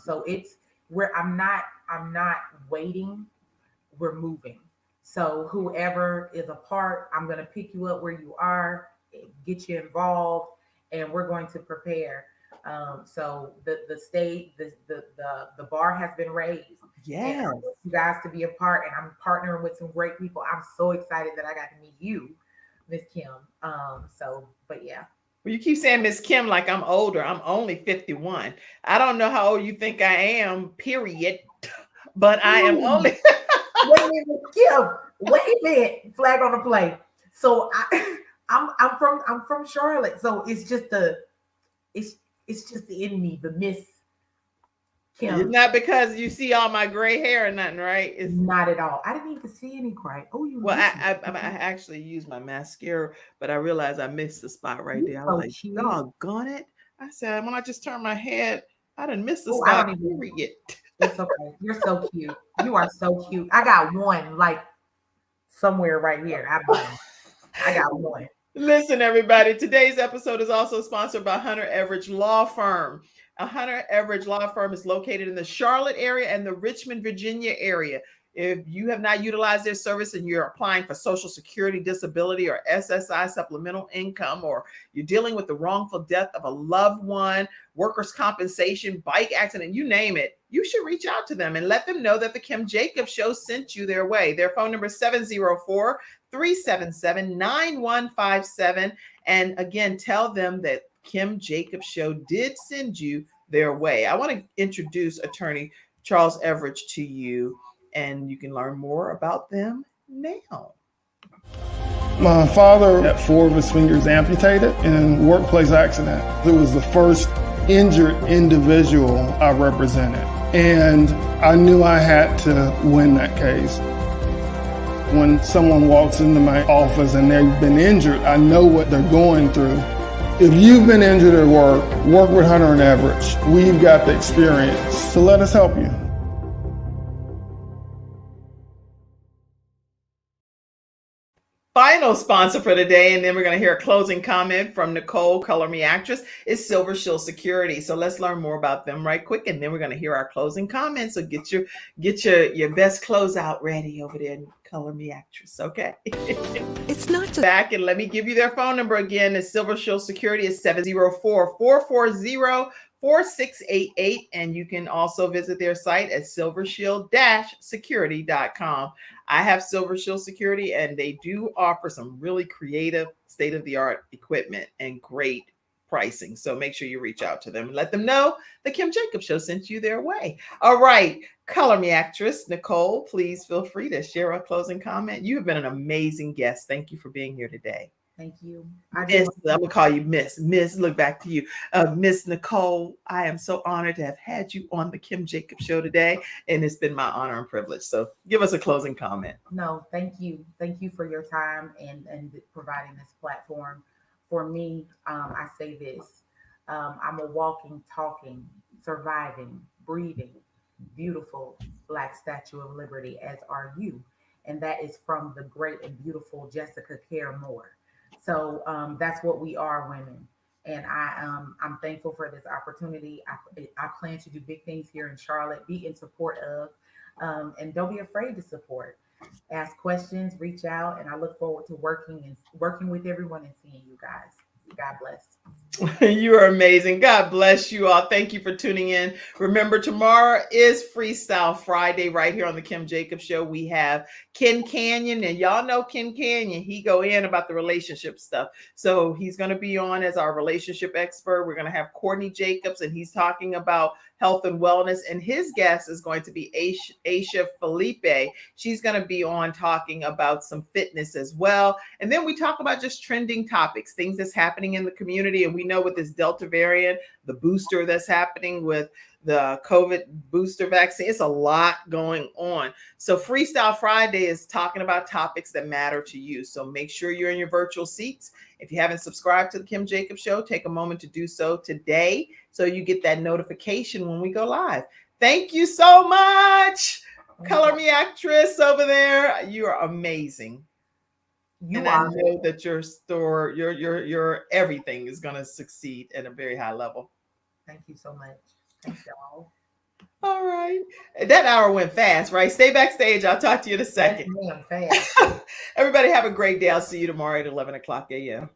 S3: So it's where I'm not waiting. We're moving. So whoever is a part, I'm gonna pick you up where you are, get you involved, and we're going to prepare. So the stage, the bar has been raised.
S1: Yeah,
S3: you guys to be a part, and I'm partnering with some great people. I'm so excited that I got to meet you, Miss Kim. But yeah.
S1: Well, you keep saying Miss Kim like I'm older. I'm only 51. I don't know how old you think I am, period. But I am only.
S3: Wait a minute, Kim. Wait a minute. Flag on the play. So I'm from Charlotte. So it's just in me, the Miss Kim.
S1: It's not because you see all my gray hair or nothing, right? It's
S3: not at all. I didn't even see any gray. Oh, you.
S1: Well, I actually used my mascara, but I realized I missed the spot right there. I was like,
S3: cute.
S1: Doggone it. I said, when I just turned my head, I didn't miss the spot.
S3: It's okay. You're so cute. You are so cute. I got one like somewhere right here. I got one.
S1: Listen, everybody, today's episode is also sponsored by Hunter Everidge Law Firm. Hunter Everidge Law Firm is located in the Charlotte area and the Richmond, Virginia area. If you have not utilized their service and you're applying for Social Security, disability, or SSI supplemental income, or you're dealing with the wrongful death of a loved one, workers' compensation, bike accident, you name it, you should reach out to them and let them know that the Kim Jacobs Show sent you their way. Their phone number is 704-377-9157. And again, tell them that Kim Jacobs Show did send you their way. I want to introduce attorney Charles Everidge to you, and you can learn more about them now.
S6: My father had 4 of his fingers amputated in a workplace accident. It was the first injured individual I represented, and I knew I had to win that case. When someone walks into my office and they've been injured, I know what they're going through. If you've been injured at work, work with Hunter and Everidge. We've got the experience, so let us help you.
S1: Final sponsor for today, and then we're going to hear a closing comment from Nichole ColorMeActress, is Silver Shield Security. So let's learn more about them right quick, and then we're going to hear our closing comments. So get your best closeout ready over there, ColorMeActress. Okay.
S7: It's not just
S1: back, and let me give you their phone number again. Is Silver Shield Security is 704-440-4688, and you can also visit their site at silvershield-security.com. I have Silver Shield Security, and they do offer some really creative, state-of-the-art equipment and great pricing. So make sure you reach out to them and let them know the Kim Jacobs Show sent you their way. All right, ColorMeActress Nichole, please feel free to share a closing comment. You have been an amazing guest. Thank you for being here today.
S3: Thank you.
S1: Miss, I'm gonna call you Miss. Miss, look back to you. Miss Nichole, I am so honored to have had you on the Kim Jacobs Show today, and it's been my honor and privilege. So give us a closing comment.
S3: No, thank you. Thank you for your time and providing this platform. For me, I say this. I'm a walking, talking, surviving, breathing, beautiful Black Statue of Liberty, as are you. And that is from the great and beautiful Jessica Care Moore. So that's what we are, women. And I'm thankful for this opportunity. I plan to do big things here in Charlotte, be in support of, and don't be afraid to support. Ask questions, reach out, and I look forward to working with everyone and seeing you guys. God bless.
S1: You are amazing. God bless you all. Thank you for tuning in. Remember, tomorrow is Freestyle Friday right here on the Kim Jacobs Show. We have Ken Canyon, and y'all know Ken Canyon. He go in about the relationship stuff. So he's going to be on as our relationship expert. We're going to have Courtney Jacobs, and he's talking about health and wellness. And his guest is going to be Aisha Felipe. She's going to be on talking about some fitness as well. And then we talk about just trending topics, things that's happening in the community. And we know with this Delta variant, the booster that's happening with the COVID booster vaccine, it's a lot going on. So Freestyle Friday is talking about topics that matter to you. So make sure you're in your virtual seats. If you haven't subscribed to the Kim Jacobs Show, take a moment to do so today so you get that notification when we go live. Thank you so much. ColorMeActress over there. You are amazing. And I know that your store, your everything is going to succeed at a very high level.
S3: Thank you so much. Thanks, y'all.
S1: All right. That hour went fast, right? Stay backstage. I'll talk to you in a second.
S3: Yes, ma'am, fast.
S1: Everybody have a great day. I'll see you tomorrow at 11 o'clock a.m.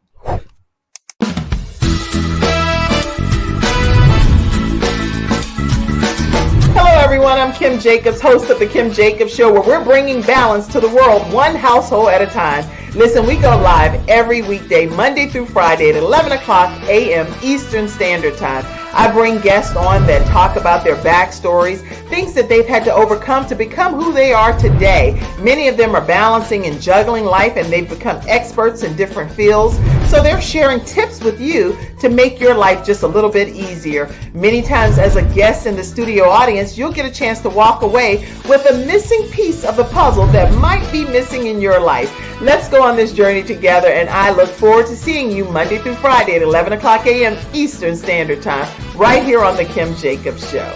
S1: Hello, everyone. I'm Kim Jacobs, host of the Kim Jacobs Show, where we're bringing balance to the world, one household at a time. Listen, we go live every weekday, Monday through Friday at 11 o'clock a.m. Eastern Standard Time. I bring guests on that talk about their backstories, things that they've had to overcome to become who they are today. Many of them are balancing and juggling life, and they've become experts in different fields. So they're sharing tips with you to make your life just a little bit easier. Many times as a guest in the studio audience, you'll get a chance to walk away with a missing piece of the puzzle that might be missing in your life. Let's go on this journey together, and I look forward to seeing you Monday through Friday at 11 o'clock a.m. Eastern Standard Time, right here on the Kim Jacobs Show.